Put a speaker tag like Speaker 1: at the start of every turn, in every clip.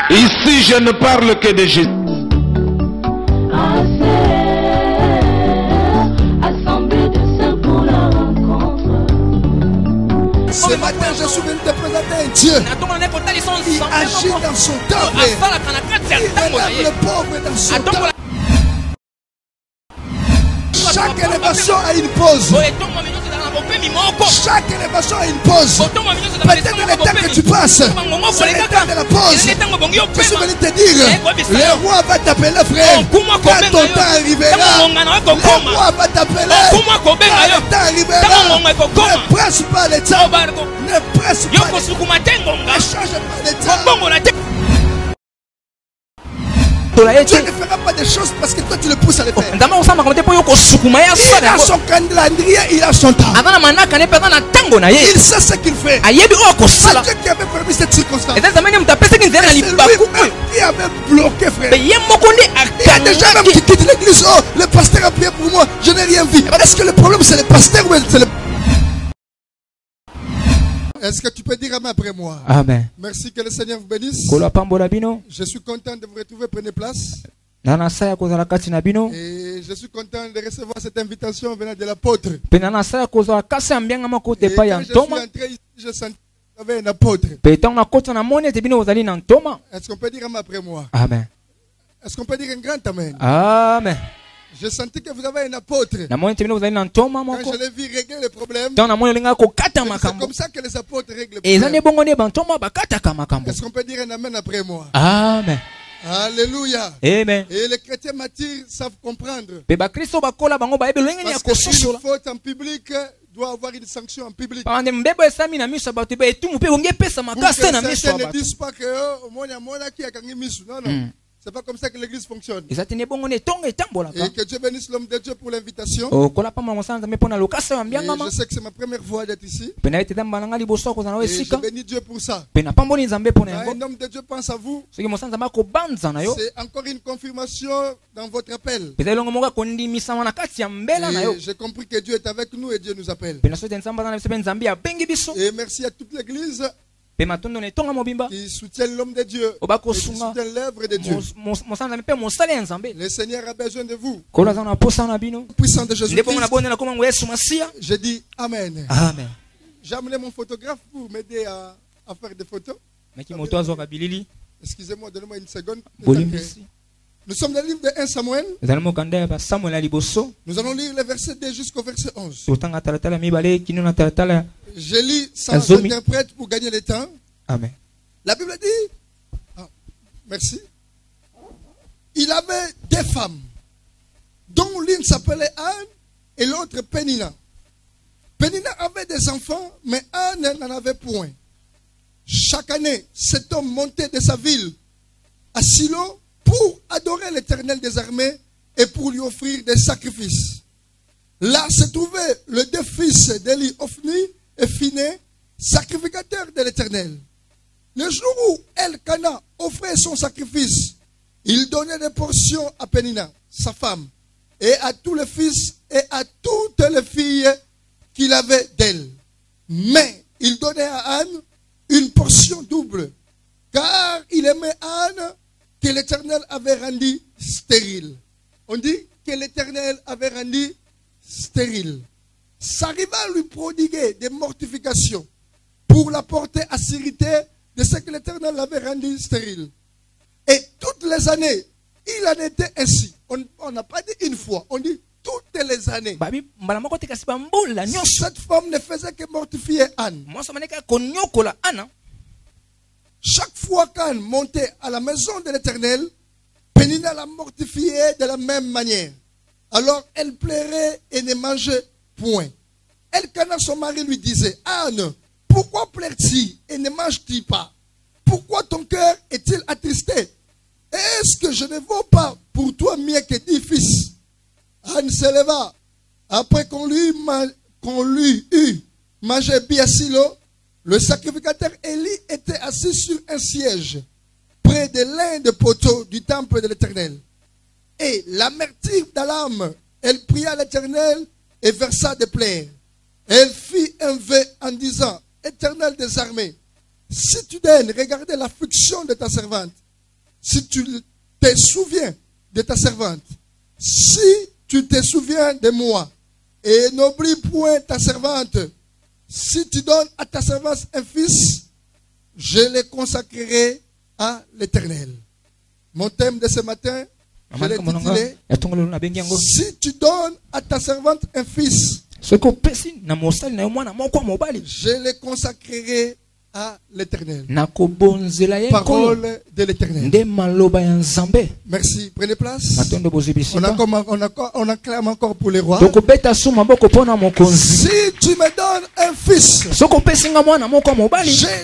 Speaker 1: Ici, je ne parle que de Jésus.
Speaker 2: Ce matin, je suis venu te présenter un Dieu qui agit dans son temps. Il relève le pauvre dans son temps. Chaque élévation a une pause. Chaque élévation a une pause. Peut-être le temps que tu passes, c'est le temps de la pause. Je suis venu te dire, le roi va t'appeler frère. Quand ton temps arrivera, le roi va t'appeler. Quand le temps arrivera, ne presse pas le temps. Ne presse pas le temps. Ne change pas le temps. Dieu ne fera pas des choses parce que toi tu le pousses à le faire. Il a son calendrier, il a son temps. Il sait ce qu'il fait. C'est Dieu qui avait permis cette circonstance. C'est lui-même qui avait bloqué, frère. Il y a des gens même qui quittent l'église. Oh, le pasteur a prié pour moi, je n'ai rien vu. Est-ce que le problème c'est le pasteur ou c'est le... Est-ce que tu peux dire amen après moi?
Speaker 3: Amen.
Speaker 2: Merci, que le Seigneur vous bénisse. Je suis content de vous retrouver. Prenez place. Et je suis content de recevoir cette invitation venant de l'apôtre. Et quand je suis entré ici, je sentais qu'il y avait un apôtre. Est-ce qu'on peut dire amen après moi?
Speaker 3: Amen.
Speaker 2: Est-ce qu'on peut dire un grand amen?
Speaker 3: Amen.
Speaker 2: Je sentais que vous avez un apôtre. Quand je l'ai vu régler le problème, c'est comme ça que les apôtres règlent le problème. Est-ce qu'on peut dire un amen après moi?
Speaker 3: Amen.
Speaker 2: Alléluia.
Speaker 3: Amen.
Speaker 2: Et les chrétiens matures savent comprendre. Parce qu'une faute en public doit avoir une sanction en public. Pour que certains ne disent pas que non. C'est pas comme ça que l'église fonctionne. Et que Dieu bénisse l'homme de Dieu pour l'invitation. Je sais que c'est ma première fois d'être ici. Et je bénis Dieu pour ça. Un homme de Dieu pense à vous. C'est encore une confirmation dans votre appel. Et j'ai compris que Dieu est avec nous et Dieu nous appelle. Et merci à toute l'église qui soutient l'homme de Dieu et qui soutient l'œuvre de Dieu. Le Seigneur a besoin de vous. Puissant de Jésus-Christ. Je dis Amen.
Speaker 3: Amen.
Speaker 2: J'ai amené mon photographe pour m'aider à faire des photos. Excusez-moi, donnez-moi une seconde. Nous sommes dans le livre de 1 Samuel. Nous allons lire le verset 2 jusqu'au verset 11. Je lis sans interprète pour gagner le temps.
Speaker 3: Amen.
Speaker 2: La Bible dit, merci. Il avait deux femmes, dont l'une s'appelait Anne et l'autre Pénina. Pénina avait des enfants, mais Anne n'en avait point. Chaque année, cet homme montait de sa ville à Silo pour adorer l'Éternel des armées et pour lui offrir des sacrifices. Là se trouvaient les deux fils d'Élie, Ophni et Phiné, sacrificateurs de l'Éternel. Le jour où Elkana offrait son sacrifice, il donnait des portions à Pénina, sa femme, et à tous les fils et à toutes les filles qu'il avait d'elle. Mais il donnait à Anne une portion double, car il aimait Anne que l'Éternel avait rendu stérile. On dit que l'Éternel avait rendu stérile. S'arriva à lui prodiguer des mortifications pour la porter à s'irriter de ce que l'Éternel avait rendu stérile. Et toutes les années, il en était ainsi. On n'a pas dit une fois, on dit toutes les années. Cette femme ne faisait que mortifier Anne. Chaque fois qu'Anne montait à la maison de l'Éternel, Pénina la mortifiait de la même manière. Alors elle pleurait et ne mangeait point. Elkana, son mari, lui disait, Anne, pourquoi pleures-tu et ne manges-tu pas? Pourquoi ton cœur est-il attristé? Est-ce que je ne vaux pas pour toi mieux que 10 fils? Anne se leva. Après qu'on lui eut mangé bien Silo, le sacrificateur Élie était assis sur un siège près de l'un des poteaux du temple de l'Éternel. Et l'amertume de l'âme, elle pria l'Éternel et versa des pleurs. Elle fit un vœu en disant, Éternel des armées, si tu daignes regarder l'affliction de ta servante si tu te souviens de ta servante, si tu te souviens de moi, et n'oublie point ta servante, si tu donnes à ta servante un fils, je le consacrerai à l'Éternel. Mon thème de ce matin, je l'ai titulé, si tu donnes à ta servante un fils, je le consacrerai à l'Éternel. Parole de l'Éternel. Merci. Prenez place. On acclame encore pour les rois. Si tu me donnes un fils, je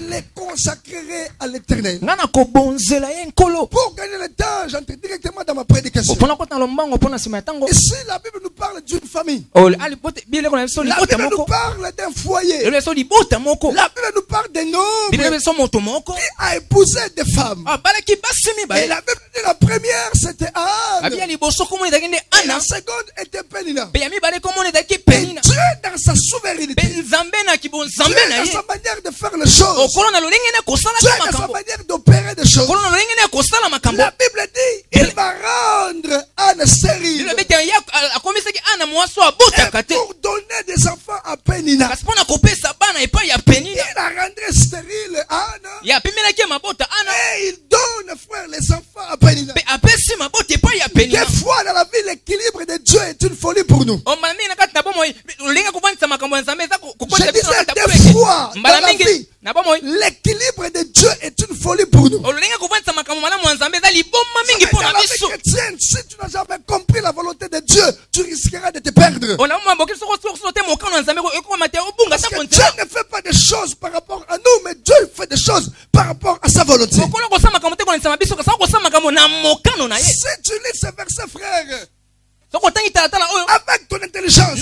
Speaker 2: le consacrerai à l'Éternel. Pour gagner le temps, j'entre directement dans ma prédication. Ici, la Bible nous parle d'une famille. La Bible nous parle d'un foyer. La Bible nous parle d'un homme qui a épousé des femmes. Et la Bible dit la première c'était Anne. Et la seconde était Pénina. Et Dieu dans sa souveraineté, Dieu dans sa manière de faire les choses, Dieu dans sa manière d'opérer des choses, la Bible dit il va rendre Anne stérile pour donner des enfants à Pénina. Il la rendrait stérile Anne et il donne frère les enfants à Pénina. Des fois dans la vie l'équilibre de Dieu est une folie pour nous. Je disais des fois dans la vie l'équilibre de Dieu est une folie pour nous. Si tu n'as jamais compris la volonté de Dieu, tu risqueras de te perdre. Parce que Dieu ne fait pas des choses par rapport à nous, mais Dieu fait des choses par rapport à sa volonté. Si tu lis ce verset, frère, avec ton intelligence,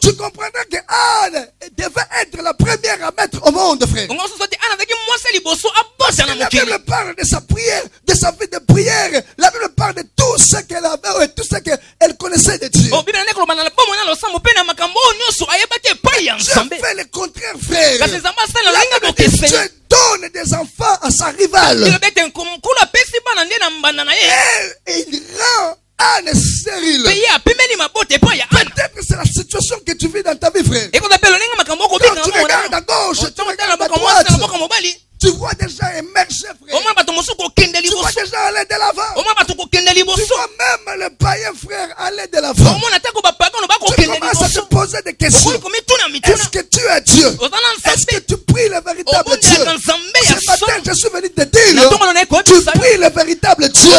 Speaker 2: tu comprendras que Anne devait être la première à mettre au monde, frère. Parce que la Bible parle de sa prière, de sa vie de prière. La Bible parle de tout ce qu'elle avait et tout ce qu'elle connaissait de Dieu. Dieu fait le contraire, frère. La Bible dit Dieu donne des enfants à sa rivale. Et il rend Anne stérile. Peut-être que c'est la situation que tu vis dans ta vie, frère. Quand tu regardes à gauche, tu regardes à droite, tu vois déjà émerger, frère. Tu vois déjà aller de l'avant. Tu vois même le païen, frère, aller de l'avant. Tu commences à te poser des questions. Est-ce que tu es Dieu? Est-ce que tu pries le véritable Dieu? Ce matin, je suis venu te dire, tu pries le véritable Dieu.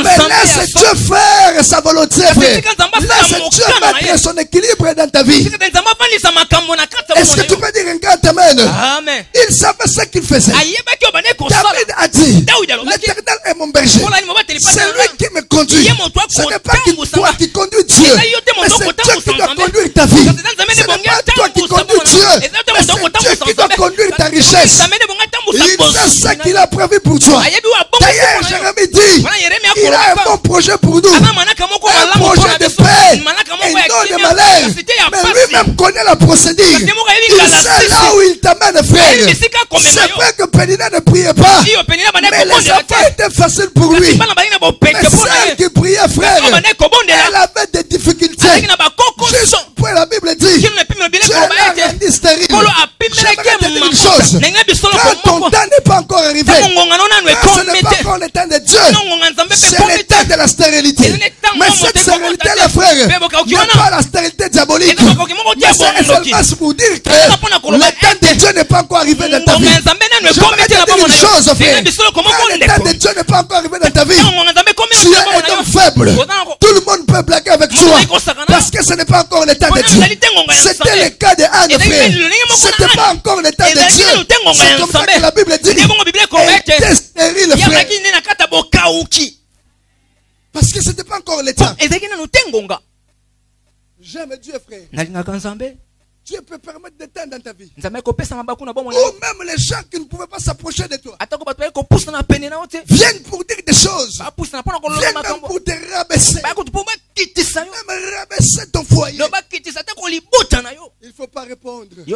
Speaker 2: Mais laisse Dieu faire sa volonté, frère. Laisse Dieu mettre son équilibre dans ta vie. Est-ce que tu peux dire un grand amen? Il savait ce qu'il faisait. David a dit, l'Éternel est mon berger. C'est lui qui me conduit. Ce n'est pas toi qui conduis Dieu, mais c'est Dieu qui doit conduire ta vie. Ce n'est pas toi qui conduis Dieu, mais c'est Dieu qui doit conduire ta richesse. Il sait ce qu'il a prévu pour toi. D'ailleurs, Jérémie dit, il a un bon projet pour nous. Un projet de paix et non de malheur. Mais lui-même connaît la procédure. Il sait là où il t'amène, frère. C'est vrai que Pénina ne priait pas, mais les affaires étaient faciles pour lui. Mais celle qui priait, frère, elle avait des difficultés. Juste pour la Bible dit, Dieu l'a rendu stérile. J'aimerais te dire une chose. Quand ton temps n'est pas encore arrivé, quand ce n'est pas encore le temps de Dieu, c'est le temps de la stérilité. Mais cette stérilité-là, frère, n'est pas la stérilité diabolique. Mais c'est seulement pour dire que le temps de Dieu n'est pas encore arrivé dans ta vie. J'aimerais te dire une chose, frère. Quand le temps de Dieu n'est pas encore arrivé dans ta vie, tu es un homme faible. Tout le monde peut blaguer avec toi parce que ce n'est pas encore le temps de Dieu. C'était le cas de Anne, frère. C'était pas encore le temps de Dieu. C'est comme ça que la Bible dit. Elle était stérile, frère. Parce que c'était pas encore le temps. J'aime Dieu, frère. Dieu peut permettre des temps dans ta vie. Ou même les gens qui ne pouvaient pas s'approcher de toi viennent pour dire des choses. Viennent même pour te rabaisser. Même rabaisser ton foyer. Il ne faut pas répondre. Il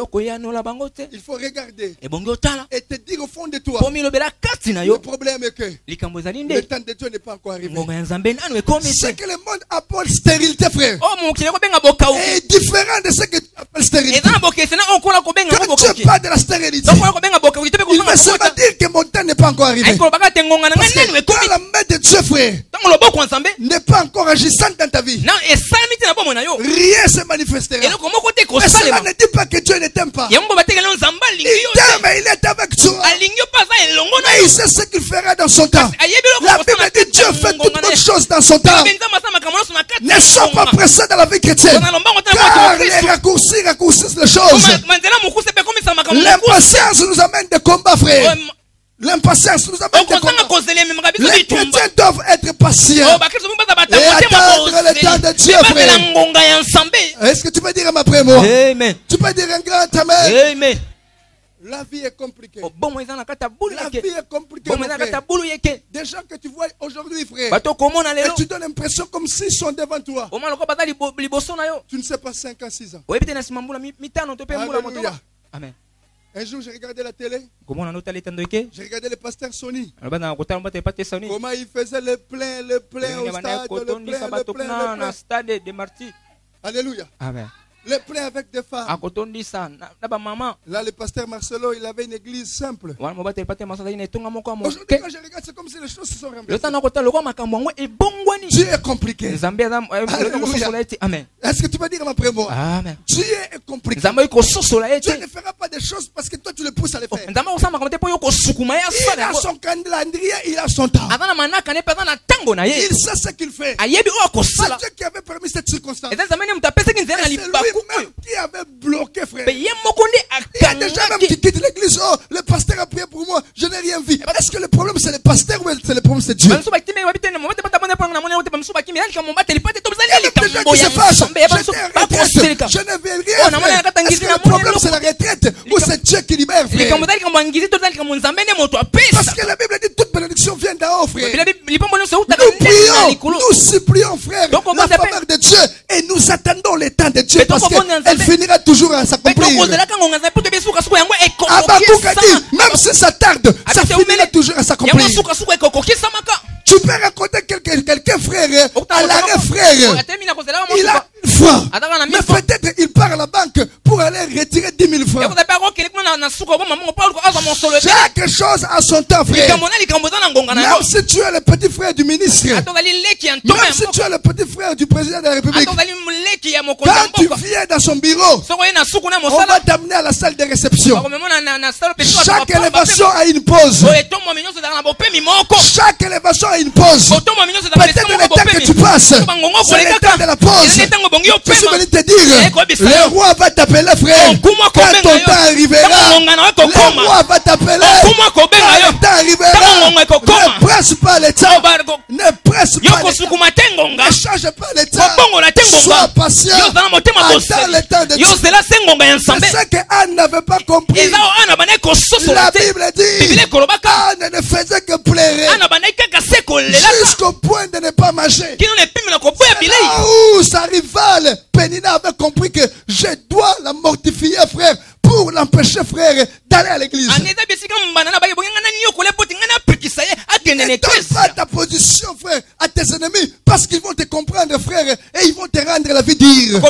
Speaker 2: faut regarder et te dire au fond de toi, Le problème est que
Speaker 3: Les Cambozalinde.
Speaker 2: le temps de Dieu n'est pas encore arrivé.
Speaker 3: Ce
Speaker 2: Ce que le monde appelle stérilité, frère,
Speaker 3: Oh, mon qui est
Speaker 2: est différent de ce que tu appelles stérilité. Quand tu parles de la stérilité, il veut seulement dire que mon temps n'est pas encore arrivé. Parce que quand la main de Dieu, frère, n'est pas encore agissante dans ta vie, rien se manifestera. Mais cela ne dit pas que Dieu ne t'aime pas. Il t'aime et il est avec toi. Mais il sait ce qu'il fera dans son temps. La Bible dit Dieu fait toutes bonnes choses dans son temps. Ne sois pas pressé dans la vie chrétienne. Car les raccourcis raccourcissent les choses. L'impatience nous amène des combats, frère. L'impatience nous amène des combats. Les chrétiens doivent être patients et attendre le temps de Dieu, frère. Est-ce que tu peux dire après moi?
Speaker 3: Amen.
Speaker 2: Tu peux dire un grand amen.
Speaker 3: Amen.
Speaker 2: La vie est compliquée. La vie est compliquée, mon frère. Des gens que tu vois aujourd'hui, frère, et tu donnes l'impression comme s'ils sont devant toi. Tu ne sais pas 5 ans, 6 ans. Alléluia.
Speaker 3: Amen.
Speaker 2: Un jour, j'ai regardé la télé. J'ai regardé le pasteur Sony. Comment il faisait le plein au stade, le plein. Alléluia.
Speaker 3: Amen.
Speaker 2: Le plein avec des femmes. Là, le pasteur Marcelo, il avait une église simple. Aujourd'hui, quand je regarde, c'est comme si les choses se sont renversées. Dieu est compliqué.
Speaker 3: Amen.
Speaker 2: Est-ce que tu peux dire après moi?
Speaker 3: Amen.
Speaker 2: Dieu est compliqué. Dieu ne fera pas des choses parce que toi tu le pousses à les faire. Il a son calendrier, il a son temps. Il sait ce qu'il fait. C'est Dieu qui avait permis cette circonstance. C'est lui-même qui avait bloqué, frère. Il y a des gens même qui quittent l'église. Oh, le pasteur a prié pour moi, je n'ai rien vu. Est-ce que le problème c'est le pasteur ou c'est le problème c'est Dieu? Il y a des gens qui se fâchent. Je ne veux rien. Est-ce que le problème c'est la retraite ou c'est Dieu qui libère, frère? Parce que la Bible dit toute bénédiction vient d'en haut, frère. Nous prions, nous supplions, frère, la faveur de Dieu et nous attendons le temps de Dieu parce qu'elle finira toujours à s'accomplir. Habakkuk a dit, même si ça tarde, ça finira toujours à s'accomplir. Tu peux raconter quelqu'un, frère, à l'arrêt, frère. Il a foi. Mais peut-être il part à la banque pour aller retirer 10 000 francs. Chaque chose a son temps, frère. Même si tu es le petit frère du ministre, même si tu es le petit frère du président de la République, quand tu viens dans son bureau, on va t'amener à la salle de réception. Chaque élévation a une pause. Chaque élévation a une pause. Peut-être le temps que tu passes, c'est le temps de la pause. Je suis venu te dire, le roi va t'appeler, frère. Quand ton temps arrivera, le roi va t'appeler. Quand le temps arrivera, ne presse pas le temps. Ne presse pas le temps. Ne change pas le temps. Sois patient. Attends le temps de Dieu. C'est ce que Anne n'avait pas compris. La Bible dit, Anne ne faisait que pleurer jusqu'au point de ne pas marcher. Là où sa rivale Pénina avait compris que je dois la mortifier, frère, pour l'empêcher, frère, d'aller à l'église. Ne donne pas ta position, frère, à tes ennemis, parce qu'ils vont te comprendre, frère, et ils vont te rendre la vie dure.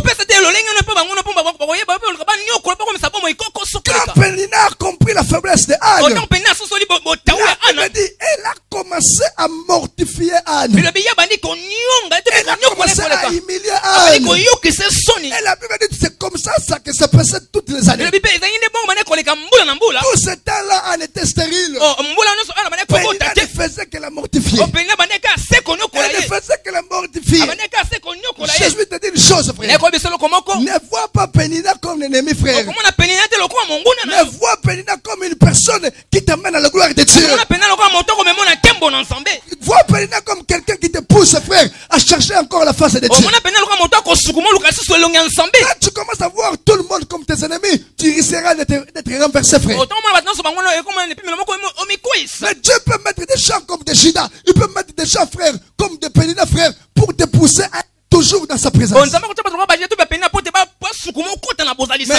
Speaker 2: Quand Pénina a compris la faiblesse de Anne, elle a commencé à mortifier Anne. Elle a commencé à humilier Anne. Et la Bible dit c'est comme ça que ça passait toutes les années. Tout ce temps-là, Anne était stérile. Pénina ne faisait que la mortifier. Elle ne faisait que la mortifier. Je vais te dire une chose, frère. Ne vois pas Pénina comme l'ennemi, frère. Ne vois Pénina comme une personne qui t'amène à la gloire de Dieu. Vois Pénina comme quelqu'un qui te pousse, frère, à chercher encore la face de Dieu. Quand tu commences à voir tout le monde comme tes ennemis, tu risqueras d'être renversé, frère. Mais Dieu peut mettre des gens comme des Judas. Il peut mettre des gens, frère, comme des Pénina, frère, pour te pousser à toujours dans sa présence. Mais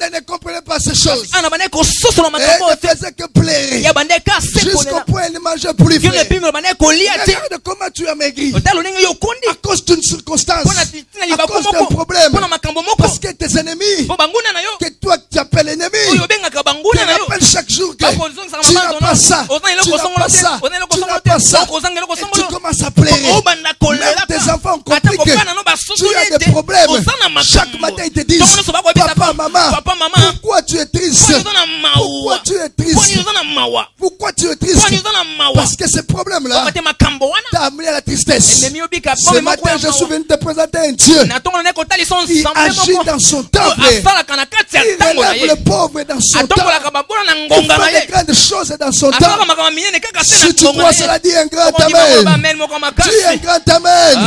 Speaker 2: Anne ne comprenait pas ces choses.
Speaker 3: ana bande kososola
Speaker 2: Elle
Speaker 3: makambo
Speaker 2: ne
Speaker 3: te
Speaker 2: faisait que pleurer.
Speaker 3: ya bande ka
Speaker 2: Jusqu'au
Speaker 3: sekolela
Speaker 2: point elle ne mangeait plus.
Speaker 3: kino
Speaker 2: Frère.
Speaker 3: epimi bande kolia te
Speaker 2: Regarde comment tu as maigri.
Speaker 3: otalo ndenge yo kondi
Speaker 2: À cause d'une circonstance.
Speaker 3: mpona tina
Speaker 2: À
Speaker 3: libako
Speaker 2: cause d'un
Speaker 3: moko
Speaker 2: problème.
Speaker 3: mpona makambo moko
Speaker 2: Parce que tes ennemis,
Speaker 3: po banguna na yo
Speaker 2: que toi tu appelles
Speaker 3: oyo
Speaker 2: ennemi,
Speaker 3: obengaka
Speaker 2: tu
Speaker 3: banguna na yo
Speaker 2: rappelles chaque jour que
Speaker 3: bakozongisaka
Speaker 2: tu n'as pas ça.
Speaker 3: ozana
Speaker 2: Tu
Speaker 3: eloko
Speaker 2: n'as
Speaker 3: songolo
Speaker 2: pas
Speaker 3: te
Speaker 2: ça.
Speaker 3: ozana eloko
Speaker 2: Tu
Speaker 3: songolo
Speaker 2: n'as
Speaker 3: te
Speaker 2: pas ça.
Speaker 3: okozanga eloko
Speaker 2: Et tu
Speaker 3: songolo
Speaker 2: commences à pleurer.
Speaker 3: obanda kolela
Speaker 2: Même tes enfants ont
Speaker 3: ata
Speaker 2: compris que
Speaker 3: kobana no
Speaker 2: tu
Speaker 3: basosoli
Speaker 2: as des
Speaker 3: ete
Speaker 2: problèmes.
Speaker 3: oza na
Speaker 2: Chaque
Speaker 3: makambo
Speaker 2: matin ils te disent,
Speaker 3: ntongo nyonso bakoyebisa
Speaker 2: papa, maman,
Speaker 3: papa mama
Speaker 2: pourquoi tu es triste?
Speaker 3: poni oza na
Speaker 2: Pourquoi
Speaker 3: mawa
Speaker 2: tu es
Speaker 3: poni
Speaker 2: triste?
Speaker 3: oza na mawa
Speaker 2: Pourquoi tu es
Speaker 3: poni
Speaker 2: triste?
Speaker 3: oza na mawa
Speaker 2: Parce que ce problème-là
Speaker 3: okote makambo wana
Speaker 2: t'a amené à la tristesse.
Speaker 3: ememi obika
Speaker 2: Ce
Speaker 3: pome moko
Speaker 2: matin,
Speaker 3: ya
Speaker 2: je suis
Speaker 3: mawa
Speaker 2: venu te présenter un Dieu
Speaker 3: na ntongo nane kotalisa
Speaker 2: qui
Speaker 3: nzambe
Speaker 2: agit
Speaker 3: moko
Speaker 2: dans son
Speaker 3: oyo
Speaker 2: temps, frère.
Speaker 3: asalaka na kati ya
Speaker 2: Il
Speaker 3: ntango na
Speaker 2: relève
Speaker 3: ye
Speaker 2: le pauvre dans son temps.
Speaker 3: atombolaka babona na
Speaker 2: Il
Speaker 3: ngonga na
Speaker 2: fait
Speaker 3: ye
Speaker 2: des grandes choses dans son
Speaker 3: asalaka
Speaker 2: temps.
Speaker 3: makambo minene kaka se
Speaker 2: Si
Speaker 3: na
Speaker 2: tu
Speaker 3: ngonga
Speaker 2: crois
Speaker 3: na
Speaker 2: cela,
Speaker 3: ye
Speaker 2: dis un grand
Speaker 3: okondima koloba
Speaker 2: amen.
Speaker 3: amen moko
Speaker 2: Dis un
Speaker 3: makasi
Speaker 2: grand amen.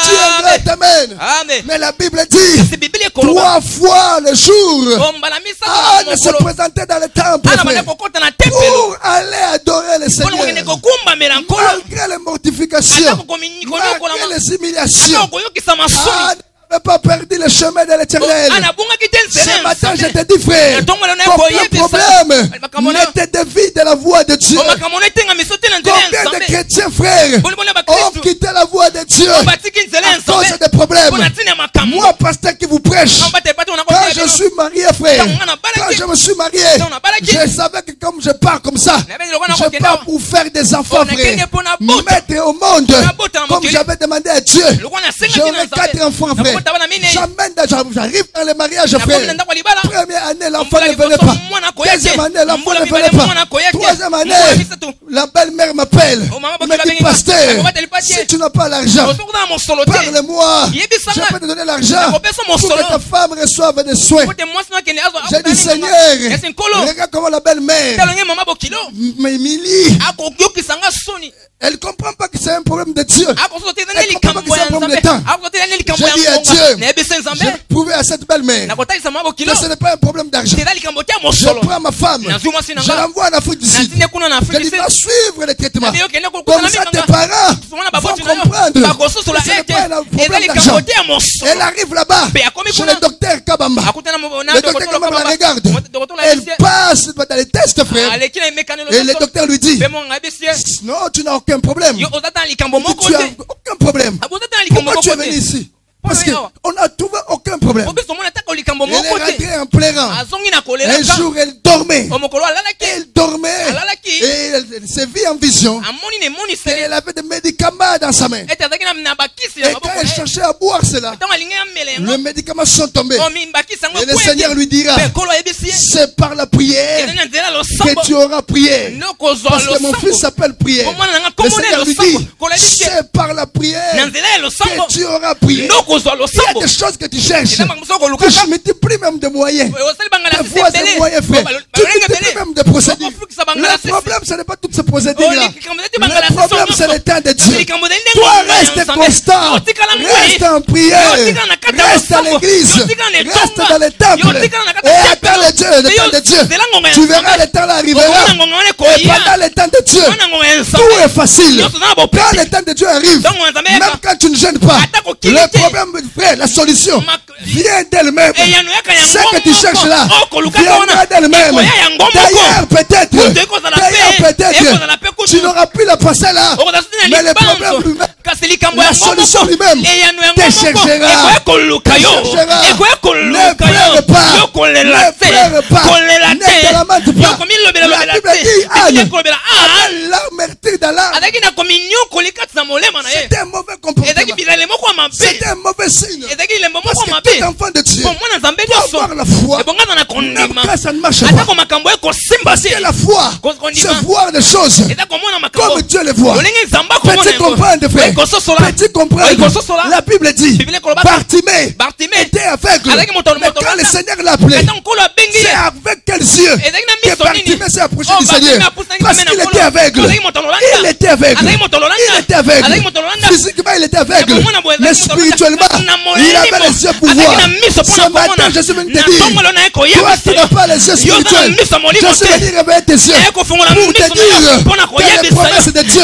Speaker 2: Dis un grand amen.
Speaker 3: amen
Speaker 2: Mais la Bible dit,
Speaker 3: kasi bibili ekoloba
Speaker 2: 3 fois le jour,
Speaker 3: mbala misato
Speaker 2: Anne
Speaker 3: na
Speaker 2: se
Speaker 3: mokolo
Speaker 2: présentait dans le temple,
Speaker 3: ana bande
Speaker 2: frère,
Speaker 3: kokota na tempelo
Speaker 2: pour aller adorer le
Speaker 3: mpona kokende
Speaker 2: Seigneur.
Speaker 3: kokumbamela nkolo
Speaker 2: Malgré les mortifications,
Speaker 3: ata kokonyokola
Speaker 2: malgré les
Speaker 3: ata
Speaker 2: humiliations,
Speaker 3: koyokisa masoni
Speaker 2: Anne n'avait pas perdu le chemin de l'éternel.
Speaker 3: ana bungaki te nzela
Speaker 2: Ce
Speaker 3: ya
Speaker 2: matin, je
Speaker 3: nzambe
Speaker 2: te dis, frère,
Speaker 3: ntongo lelo
Speaker 2: combien de
Speaker 3: nakoyebisa
Speaker 2: problèmes
Speaker 3: makambo na
Speaker 2: ne te dévient de la voie de Dieu.
Speaker 3: makambo no etenga miso te na nzela ya
Speaker 2: Combien de
Speaker 3: nzambe
Speaker 2: chrétiens, frères,
Speaker 3: bolibona
Speaker 2: ont
Speaker 3: bakristu
Speaker 2: quitté la voie de Dieu
Speaker 3: batiki nzela ya
Speaker 2: à cause
Speaker 3: nzambe
Speaker 2: des problèmes.
Speaker 3: mpona ntina ya makambo
Speaker 2: Moi, pasteur qui vous prêche, quand je suis marié, frère, quand je me suis marié, je savais que comme je pars comme ça, je pars pour faire des enfants, frère, mettre au monde, comme j'avais demandé à Dieu. J'aurai 4 enfants, frère. J'arrive dans le mariage, frère. Première année, l'enfant ne venait pas. Deuxième année, l'enfant ne venait pas. Troisième année, la belle-mère m'appelle. Elle me dit, pasteur, si tu n'as pas l'argent, parle-moi. Je peux te donner l'argent pour que ta femme reçoive des soins. J'ai dit, Seigneur, regarde comment la belle-mère m'humilie. Elle ne comprend pas que c'est un problème de Dieu. Elle ne comprend pas que c'est un problème de temps. J'ai dit à Dieu, j'ai prouvé à cette belle-mère que ce n'est pas un problème d'argent. Je prends ma femme, je l'envoie en Afrique du Sud. Je dis, va suivre les traitements. Comme ça, tes parents vont comprendre que ce n'est pas un problème d'argent. Elle arrive là-bas, chez le docteur Kabamba. Le docteur Kabamba la regarde. Elle passe dans les tests, frère. Et le docteur lui dit, non, tu n'as aucun problème. Tu as aucun problème. Pourquoi tu es venu ici? Parce qu'on n'a trouvé aucun problème. Elle est rentrée en pleurant. Un jour, elle dormait. Elle dormait. Et elle s'est vue en vision. Et elle avait des médicaments dans sa main. Et quand elle cherchait à boire cela, les médicaments sont tombés. Et le Seigneur lui dira, c'est par la prière que tu auras prié. Parce que mon fils s'appelle prière. Le Seigneur lui dit, c'est par la prière que tu auras prié. Il y a des choses que tu cherches. Que je multiplie même de moyens. Des fois, des moyens, frère. Tu multiplies même de procédures. Le problème, ce n'est pas toutes ces procédures-là. Le problème, c'est le temps de Dieu. Toi, reste constant. Reste en prière. Reste à l'église. Reste dans le temple. Et attends le temps de Dieu. Tu verras le temps là arrivera. Et pendant le temps de Dieu, tout est facile. Quand le temps de Dieu arrive, même quand tu ne gênes pas, le problème, frère, la solution vient d'elle-même. Ce que tu cherches là viendra d'elle-même. D'ailleurs, peut-être, tu n'auras plus la parcelle là. Mais le problème lui-même, la solution lui-même, te cherchera. Ne pleure pas. Ne pleure pas. Ne te lamente pas. La Bible dit, Anne avait l'amertume dans l'âme. C'était un mauvais comportement. C'était un mauvais signe. Parce que tout enfant de Dieu doit avoir la foi. Même quand ça ne marche pas. Parce que la foi, c'est voir les choses comme Dieu les voit. Petit comprendre, frère. Petit comprendre. La Bible dit, Bartimée était aveugle. Mais quand le Seigneur l'a appelé, c'est avec quels yeux que Bartimée s'est approché du Seigneur. Parce qu'il était aveugle. Il était aveugle. Il était aveugle. Physiquement, il était aveugle. Mais spirituellement, il avait les yeux pour voir. Ce matin, je suis venu te dire, toi qui n'as pas les yeux spirituels, je suis venu réveiller tes yeux pour te dire que les promesses de Dieu,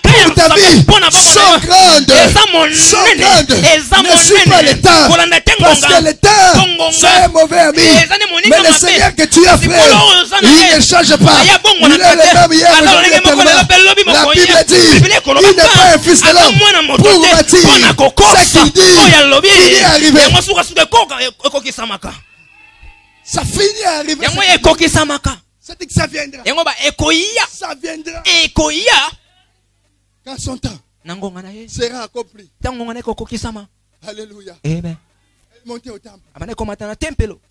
Speaker 2: pour te ta vie sont grandes. Sont grandes. Ne suis pas le temps. Parce que le temps, c'est un mauvais ami. Mais le Seigneur que tu as, frère, il ne change pas. Il est le même hier, aujourd'hui, éternellement. La Bible dit, il n'est pas un fils de l'homme pour bâtir ce qu'il dit. Il est arrivé. Ça finit à arriver. Ça dit que ça viendra. Ça viendra. Quand son temps sera accompli. Alléluia.
Speaker 3: Amen.
Speaker 2: Monter au temple.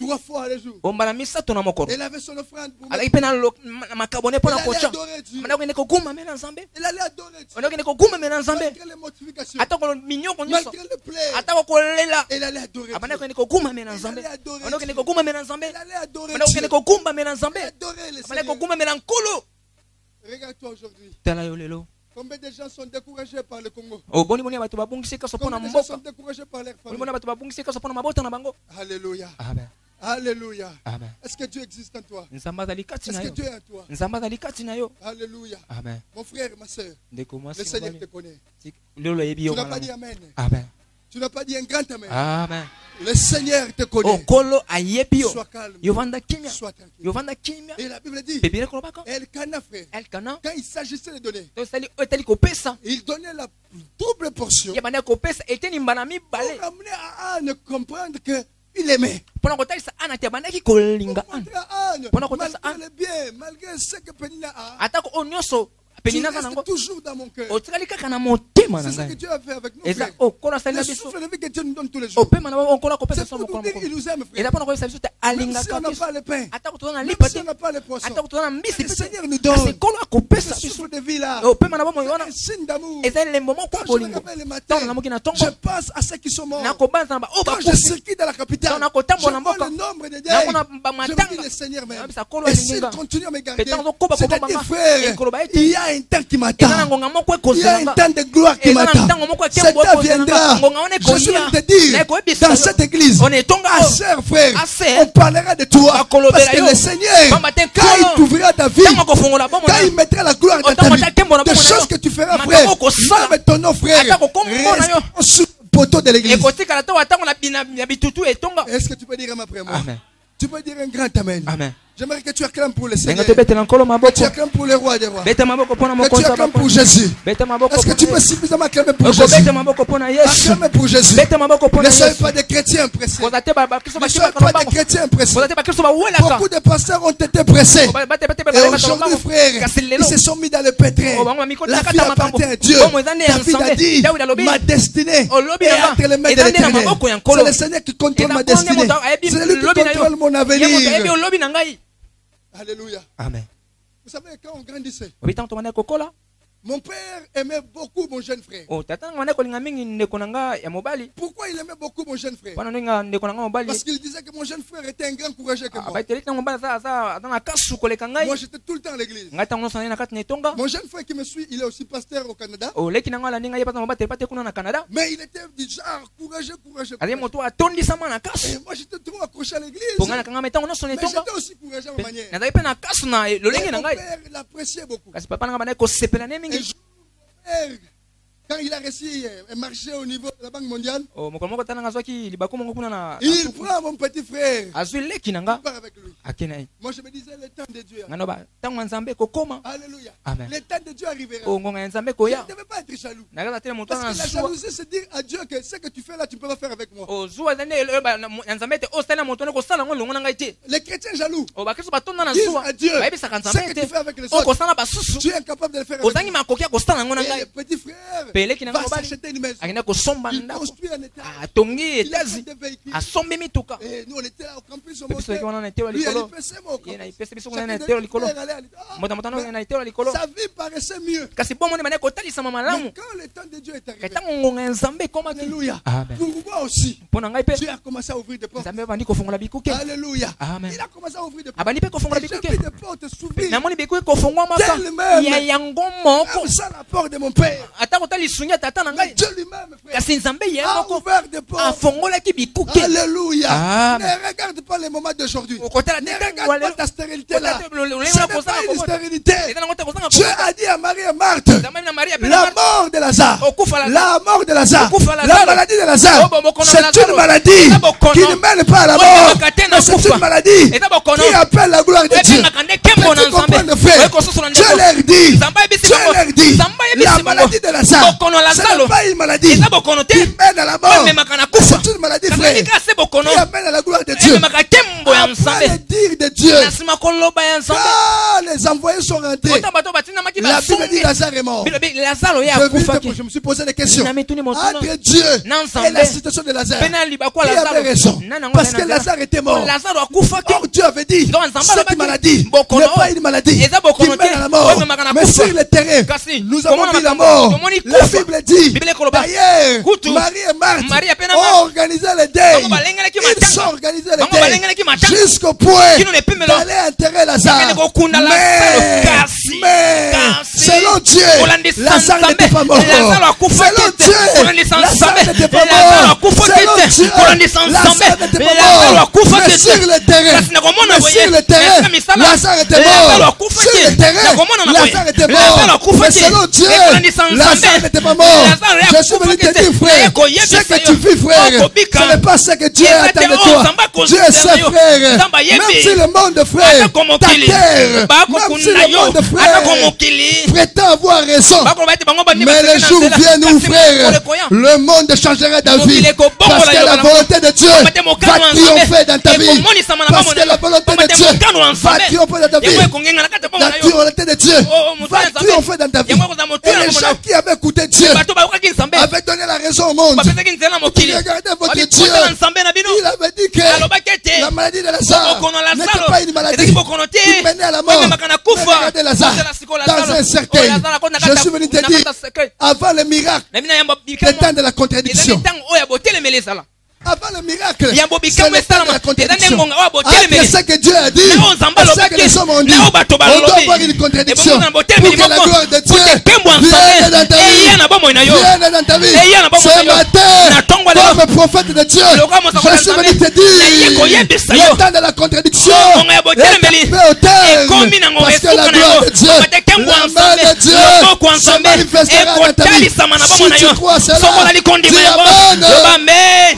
Speaker 2: 3 fois le jour. Elle avait son offrande pour mettre. Elle allait adorer Dieu. Elle allait adorer Dieu. Malgré les mortifications. Malgré le plaie. Elle allait adorer Dieu. Elle allait adorer le Seigneur. Regarde-toi aujourd'hui. Combien de gens sont découragés par le Congo? Combien de gens sont découragés par leur famille? Alléluia.
Speaker 3: Amen.
Speaker 2: Alléluia.
Speaker 3: Amen.
Speaker 2: Est-ce que Dieu existe en toi? Est-ce que Dieu est en toi? Alléluia.
Speaker 3: Amen.
Speaker 2: Mon frère, ma soeur, le Seigneur te connaît. Tu
Speaker 3: Tu
Speaker 2: n'as pas dit Amen.
Speaker 3: Amen.
Speaker 2: Tu n'as pas dit un grand Amen.
Speaker 3: Amen.
Speaker 2: Le Seigneur te connaît. Sois calme. Sois tranquille. Et la Bible dit, Elkana, frère, quand il s'agissait de donner, il donnait la double portion pour amener à Anne comprendre qu'il aimait. Pour montrer à Anne, malgré le bien, malgré ce que Pénina a, tu restes toujours dans mon cœur. C'est ce que Dieu a fait avec nous, frère. Le souffle de vie que Dieu nous donne tous les jours. C'est pour nous dire qu'il nous aime, frère. Même si on n'a pas le pain, même si on n'a pas le poisson, le Seigneur nous donne ce souffle de vie là. C'est un signe d'amour. Quand je me réveille le matin, je pense à ceux qui sont morts. Quand je circule dans la capitale, je vois le nombre de deuils. Je me dis, le Seigneur m'aime. Et s'il continue à me garder, c'est-à-dire, frère, il y a un temps qui m'attend. Il y a un temps de gloire qui m'attend. Cet temps viendra. Je suis en train de dire, dans cette église, à sœur, frère, on parlera de toi. Parce que le Seigneur, quand il t'ouvrira ta vie, quand il mettra la gloire dans ta vie, des choses que tu feras, frère, même ton nom, frère, reste sous le poteau de l'église. Est-ce que tu peux dire après moi? Tu peux dire un grand Amen.
Speaker 3: Amen.
Speaker 2: J'aimerais que tu acclames pour le Seigneur. Que tu acclames pour le roi des rois. Que tu acclames pour Jésus. Est-ce que tu peux suffisamment acclamer pour Jésus? Acclamer pour Jésus. Ne soyez pas des chrétiens pressés. Ne soyez pas des chrétiens pressés. Beaucoup de pasteurs ont été pressés. Et aujourd'hui, frère, ils se sont mis dans le pétrin. La vie appartient à Dieu. David a dit, ma destinée est entre les mains de l'Éternel. C'est le Seigneur qui contrôle ma destinée. C'est lui qui contrôle mon avenir. Alléluia.
Speaker 3: Amen.
Speaker 2: Vous savez, quand on grandissait, mon père aimait beaucoup mon jeune frère. Pourquoi il aimait beaucoup mon jeune frère? Parce qu'il disait que mon jeune frère était un grand courageux que moi. Moi, j'étais tout le temps à l'église. Mon jeune frère qui me suit, il est aussi pasteur au Canada. Mais il était du genre courageux. Et moi, j'étais trop accroché à l'église. Mais j'étais aussi courageux à ma manière. Et mon père l'appréciait beaucoup. Et quand il a réussi à marcher au niveau de la Banque mondiale, il prend mon petit frère. Il part avec lui. Moi je me disais, le temps de Dieu. Alléluia. Le temps de Dieu arrivera. Je ne devais pas être jaloux. Parce que la jalousie, c'est dire à Dieu que ce que tu fais là, tu ne peux pas faire avec moi. Les chrétiens jaloux disent à Dieu, ce que tu fais avec les autres, tu es incapable de le faire avec moi. Et le petit frère va s'acheter une maison. Il construit un étage. Il a des véhicules. Et nous on était là au campus. Lui il passait mon campus. Sa vie paraissait mieux. Mais quand le temps de Dieu est arrivé, alléluia, pour moi aussi, Dieu a commencé à ouvrir des portes. Alléluia. Il a commencé à ouvrir des portes. J'ai vu des portes s'ouvrir. Tellement ça la porte de mon père.
Speaker 3: lisungi tata na ngai
Speaker 2: Dieu lui-même, frère,
Speaker 3: kasi nzambe ye
Speaker 2: a
Speaker 3: moko
Speaker 2: ouvert des portes.
Speaker 3: afongolaki bikuke.
Speaker 2: Alléluia.
Speaker 3: Amen.
Speaker 2: Ne regarde pas les moments d'aujourd'hui.
Speaker 3: Okotala
Speaker 2: Ne
Speaker 3: tete
Speaker 2: regarde pas ta stérilité là.
Speaker 3: Peut-être
Speaker 2: Ce
Speaker 3: le- le-
Speaker 2: n'est
Speaker 3: le-
Speaker 2: pas
Speaker 3: le-
Speaker 2: une stérilité.
Speaker 3: Eza nango te kozanga
Speaker 2: Dieu
Speaker 3: kokota.
Speaker 2: a dit à Marie et Marthe,
Speaker 3: Nzambe na Maria pe na
Speaker 2: la
Speaker 3: Marthe.
Speaker 2: mort de Lazare,
Speaker 3: Okufa Lazare.
Speaker 2: la mort de Lazare,
Speaker 3: Okufa
Speaker 2: la
Speaker 3: Lazare.
Speaker 2: maladie de Lazare,
Speaker 3: Obo bokono
Speaker 2: c'est
Speaker 3: Lazare.
Speaker 2: une maladie
Speaker 3: Eza bokono.
Speaker 2: qui ne mène pas à la
Speaker 3: Oyo
Speaker 2: mort,
Speaker 3: bakate na
Speaker 2: mais c'est
Speaker 3: kufa.
Speaker 2: une maladie
Speaker 3: Eza bokono.
Speaker 2: qui appelle la gloire de Dieu.
Speaker 3: Ebengaka nde kembo na
Speaker 2: Peux-tu comprendre,
Speaker 3: Nzambe.
Speaker 2: frère?
Speaker 3: Oyekosusu na
Speaker 2: Dieu
Speaker 3: ndeko.
Speaker 2: leur dit,
Speaker 3: Nzambe ayebisi
Speaker 2: Dieu
Speaker 3: bango.
Speaker 2: leur dit,
Speaker 3: Nzambe ayebisi
Speaker 2: la
Speaker 3: bango.
Speaker 2: maladie de Lazare,
Speaker 3: Bokono
Speaker 2: ce
Speaker 3: Lazare.
Speaker 2: n'est pas une maladie
Speaker 3: Eza bokono te.
Speaker 2: qui mène à la mort,
Speaker 3: Ememaka na kufa.
Speaker 2: c'est une maladie,
Speaker 3: Kasi
Speaker 2: frère,
Speaker 3: ndika ase bokono.
Speaker 2: qui amène à la gloire de Dieu.
Speaker 3: Ememaka kembo ya
Speaker 2: Après
Speaker 3: Nzambe.
Speaker 2: le dire de Dieu,
Speaker 3: Na nsima koloba ya Nzambe.
Speaker 2: quand les envoyés sont rentrés,
Speaker 3: Ota bato batinamaki
Speaker 2: la Bible dit
Speaker 3: basonge.
Speaker 2: Lazare est mort.
Speaker 3: Lazaro ye akufaki.
Speaker 2: Je me suis posé des questions.
Speaker 3: Na mituni motuna.
Speaker 2: Entre Dieu
Speaker 3: Na
Speaker 2: et
Speaker 3: Nzambe.
Speaker 2: la situation de Lazare,
Speaker 3: Pena libakwa
Speaker 2: qui
Speaker 3: Lazaro.
Speaker 2: avait raison?
Speaker 3: Nana ngo
Speaker 2: Parce
Speaker 3: nana
Speaker 2: que
Speaker 3: nzela.
Speaker 2: Lazare était mort.
Speaker 3: Lazaro akufaki.
Speaker 2: Or Dieu avait dit,
Speaker 3: Donc, Nzambe
Speaker 2: cette
Speaker 3: alobaki,
Speaker 2: maladie
Speaker 3: bokono.
Speaker 2: n'est pas une maladie
Speaker 3: Eza
Speaker 2: qui
Speaker 3: bokono
Speaker 2: mène
Speaker 3: te.
Speaker 2: à la mort.
Speaker 3: Oyo memaka na
Speaker 2: Mais
Speaker 3: kufa.
Speaker 2: sur le terrain,
Speaker 3: Kasi,
Speaker 2: nous avons
Speaker 3: komona
Speaker 2: vu la
Speaker 3: makambo,
Speaker 2: mort.
Speaker 3: tomoni
Speaker 2: La
Speaker 3: kufa.
Speaker 2: Bible dit,
Speaker 3: Bible ekoloba.
Speaker 2: d'ailleurs,
Speaker 3: Kutu.
Speaker 2: Marie et Marthe
Speaker 3: Marie apena
Speaker 2: ont
Speaker 3: Marthe.
Speaker 2: organisé le deuil.
Speaker 3: Bango balengelaki
Speaker 2: Ils
Speaker 3: matanga.
Speaker 2: ont organisé le
Speaker 3: Bango
Speaker 2: deuil
Speaker 3: balengelaki matanga.
Speaker 2: jusqu'au point
Speaker 3: Kino ne pimelo.
Speaker 2: d'aller enterrer Lazare.
Speaker 3: Bakende kokunda Lazaro kasi.
Speaker 2: Mais,
Speaker 3: Kasi.
Speaker 2: selon Dieu,
Speaker 3: Olandisa
Speaker 2: Lazare
Speaker 3: Nzambe.
Speaker 2: n'était pas mort.
Speaker 3: Lazaro akufa
Speaker 2: Selon
Speaker 3: kete.
Speaker 2: Dieu,
Speaker 3: Olandisa
Speaker 2: Lazare
Speaker 3: Nzambe.
Speaker 2: n'était pas
Speaker 3: Lazaro
Speaker 2: mort.
Speaker 3: akufa
Speaker 2: Selon
Speaker 3: kete.
Speaker 2: Dieu,
Speaker 3: Olandisa Nzambe.
Speaker 2: Lazare n'était pas
Speaker 3: Lazaro
Speaker 2: mort.
Speaker 3: akufa
Speaker 2: Mais
Speaker 3: kete.
Speaker 2: sur le terrain,
Speaker 3: Kasi nakomona
Speaker 2: mais
Speaker 3: boye.
Speaker 2: sur le terrain,
Speaker 3: Nasa misala.
Speaker 2: Lazare était
Speaker 3: Lazaro
Speaker 2: mort.
Speaker 3: akufa
Speaker 2: Sur
Speaker 3: kete.
Speaker 2: le terrain,
Speaker 3: Nakomona na boye.
Speaker 2: Lazare était
Speaker 3: Lazaro
Speaker 2: mort.
Speaker 3: akufa
Speaker 2: Mais
Speaker 3: kete.
Speaker 2: selon Dieu,
Speaker 3: Olandisa Nzambe.
Speaker 2: Lazare n'était pas mort.
Speaker 3: Lazaro
Speaker 2: Je suis venu
Speaker 3: akufa
Speaker 2: te dire,
Speaker 3: kete.
Speaker 2: frère,
Speaker 3: Eko yebisa
Speaker 2: ce que
Speaker 3: yo.
Speaker 2: tu vis, frère,
Speaker 3: Okobika.
Speaker 2: ce n'est pas ce que Dieu
Speaker 3: Yebete
Speaker 2: attend de
Speaker 3: o,
Speaker 2: toi.
Speaker 3: Nzamba
Speaker 2: Dieu
Speaker 3: akozela
Speaker 2: sait,
Speaker 3: yo.
Speaker 2: frère.
Speaker 3: Nzamba yebi.
Speaker 2: Même si le monde, frère,
Speaker 3: Ata ko
Speaker 2: ta
Speaker 3: mokili.
Speaker 2: terre,
Speaker 3: Bako
Speaker 2: même si
Speaker 3: kunda
Speaker 2: le
Speaker 3: yo.
Speaker 2: monde,
Speaker 3: Ata ko
Speaker 2: frère,
Speaker 3: mokili.
Speaker 2: prétend avoir raison.
Speaker 3: Bako baite bango bandi
Speaker 2: Mais
Speaker 3: baseka
Speaker 2: les
Speaker 3: na
Speaker 2: jours
Speaker 3: nzela.
Speaker 2: viennent où,
Speaker 3: Kasi
Speaker 2: frère,
Speaker 3: mokolo ekoya.
Speaker 2: le monde changera d'avis.
Speaker 3: Mokili ekobongola
Speaker 2: Parce que
Speaker 3: yo
Speaker 2: la
Speaker 3: bana.
Speaker 2: volonté de Dieu
Speaker 3: Bate mokano
Speaker 2: va
Speaker 3: wa
Speaker 2: triompher
Speaker 3: Nzambe.
Speaker 2: dans ta vie.
Speaker 3: Ekomonisama na
Speaker 2: Parce
Speaker 3: bomoi
Speaker 2: que
Speaker 3: na
Speaker 2: la
Speaker 3: yo.
Speaker 2: volonté de
Speaker 3: Bate
Speaker 2: Dieu
Speaker 3: mokano wa
Speaker 2: va
Speaker 3: Nzambe.
Speaker 2: triompher dans ta vie.
Speaker 3: Yango ekongenga na kati ya bomoi
Speaker 2: La
Speaker 3: na yo.
Speaker 2: volonté de Dieu
Speaker 3: Oh, moto
Speaker 2: va
Speaker 3: ya Nzambe.
Speaker 2: triompher dans ta vie.
Speaker 3: Yango ekozala moto
Speaker 2: Et
Speaker 3: ya
Speaker 2: les
Speaker 3: bomoi na
Speaker 2: gens
Speaker 3: yo.
Speaker 2: qui avaient écouté Dieu
Speaker 3: Bato bayokaki Nzambe.
Speaker 2: avaient donné la raison au monde.
Speaker 3: Bapesaki nzela na mokili.
Speaker 2: Regardez votre
Speaker 3: Babikuta
Speaker 2: Dieu.
Speaker 3: na Nzambe na bino.
Speaker 2: Il avait dit que
Speaker 3: Alobaki ete.
Speaker 2: la maladie de Lazare
Speaker 3: Bokono
Speaker 2: n'était
Speaker 3: Lazaro.
Speaker 2: pas une maladie
Speaker 3: Ezaki bokono te.
Speaker 2: qui menait à la mort.
Speaker 3: Oyo ememaka na
Speaker 2: Mais
Speaker 3: kufa.
Speaker 2: regardez Lazare
Speaker 3: Kotela siko
Speaker 2: dans
Speaker 3: Lazaro.
Speaker 2: un cercueil.
Speaker 3: Oyo Lazaro akoti na
Speaker 2: Je
Speaker 3: kati ya-
Speaker 2: suis venu te
Speaker 3: na kati
Speaker 2: dire,
Speaker 3: ya cercueil.
Speaker 2: avant le miracle,
Speaker 3: Na bino yamba
Speaker 2: le temps
Speaker 3: bikamo.
Speaker 2: de la contradiction.
Speaker 3: Ezali ntango oyo abotelemeli ezala.
Speaker 2: Avant le miracle,
Speaker 3: Yambo
Speaker 2: c'est
Speaker 3: bikamo
Speaker 2: le temps de
Speaker 3: esalama.
Speaker 2: la contradiction.
Speaker 3: Eza ndengonga oyo abotelemeli.
Speaker 2: Après ce que Dieu a dit,
Speaker 3: Na oyo Nzambe
Speaker 2: et ce
Speaker 3: alobaki.
Speaker 2: que les hommes ont dit,
Speaker 3: Na oyo bato
Speaker 2: on doit
Speaker 3: balobi.
Speaker 2: avoir une contradiction
Speaker 3: Ebongo na
Speaker 2: pour
Speaker 3: botelemeli
Speaker 2: que la
Speaker 3: moko.
Speaker 2: gloire de Dieu
Speaker 3: Pour que kembo ya
Speaker 2: vienne
Speaker 3: Nzambe.
Speaker 2: dans ta vie.
Speaker 3: Eya na bomoi na yo.
Speaker 2: Vienne dans ta vie.
Speaker 3: Eya na bomoi na
Speaker 2: Ce
Speaker 3: yo.
Speaker 2: matin,
Speaker 3: Na tongo lelo.
Speaker 2: comme prophète de Dieu,
Speaker 3: Lokola mosango na
Speaker 2: je suis
Speaker 3: Nzambe.
Speaker 2: venu te
Speaker 3: Na ye
Speaker 2: dire,
Speaker 3: koyebisa yo.
Speaker 2: le temps de la contradiction
Speaker 3: Ngonga ya botelemeli.
Speaker 2: est arrivé au terme.
Speaker 3: Ekomi na ngonga
Speaker 2: Parce que la
Speaker 3: esuka na
Speaker 2: gloire
Speaker 3: yo.
Speaker 2: de Dieu,
Speaker 3: Bate kembo ya
Speaker 2: la main
Speaker 3: Nzambe.
Speaker 2: de Dieu
Speaker 3: Loboko ya
Speaker 2: se
Speaker 3: Nzambe.
Speaker 2: manifestera dans ta vie.
Speaker 3: Ekotalisama na bomoi na
Speaker 2: Si
Speaker 3: yo.
Speaker 2: tu crois cela,
Speaker 3: Sokola likondima
Speaker 2: dis
Speaker 3: yango.
Speaker 2: amen.
Speaker 3: Loba amen.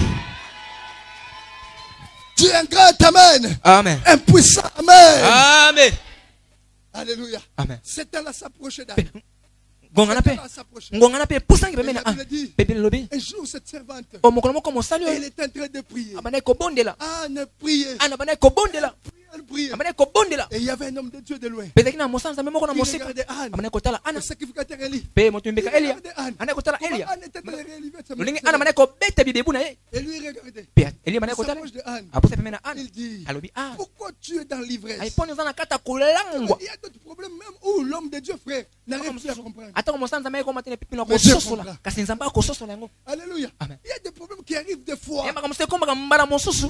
Speaker 2: Tu es un grand amen.
Speaker 3: Amen.
Speaker 2: Un puissant amen.
Speaker 3: Amen.
Speaker 2: Alléluia.
Speaker 3: Amen.
Speaker 2: C'était s'approcher d'Anne.
Speaker 3: Ngonga na pe. Ngonga na pe pusangi pembeni na. Pepe lobi.
Speaker 2: Un jour, cette servante,
Speaker 3: O mokolo moko mosali
Speaker 2: elle
Speaker 3: oyo.
Speaker 2: est en train de prier.
Speaker 3: Abana kobondela.
Speaker 2: Anne priait.
Speaker 3: Ana bana kobondela.
Speaker 2: Elle priait.
Speaker 3: Abana kobondela.
Speaker 2: Et il y avait un homme de Dieu de loin.
Speaker 3: Pezaki na mosanza moko na
Speaker 2: Il
Speaker 3: mosika.
Speaker 2: regardait Anne.
Speaker 3: Abana kotala ana.
Speaker 2: Le sacrificateur Élie.
Speaker 3: Pe moto mbeka Elia.
Speaker 2: regardait Anne.
Speaker 3: Ana kotala
Speaker 2: Comment
Speaker 3: Elia.
Speaker 2: Anne était allée réaliser sa
Speaker 3: Lolingi
Speaker 2: maison.
Speaker 3: ana bana kobeta bibebu na ye.
Speaker 2: Et lui regardait.
Speaker 3: Pe Elia
Speaker 2: Il
Speaker 3: bana kotala.
Speaker 2: s'approche de Anne.
Speaker 3: Aposa pembeni na ana.
Speaker 2: Il dit,
Speaker 3: Alobi ah.
Speaker 2: pourquoi tu es dans l'ivresse?
Speaker 3: Aiponi zana kata kulangwa.
Speaker 2: Il y a d'autres problèmes même où l'homme de Dieu, frère, n'arrive plus à comprendre.
Speaker 3: Ata ko mosanza mai ko matene pipi na
Speaker 2: Mais Dieu
Speaker 3: kososola.
Speaker 2: comprend.
Speaker 3: Kasi nzamba kososola yango.
Speaker 2: Alléluia.
Speaker 3: Amen.
Speaker 2: Il y a des problèmes qui arrivent des fois.
Speaker 3: Yamba kamse ko mbaka mbala mosusu.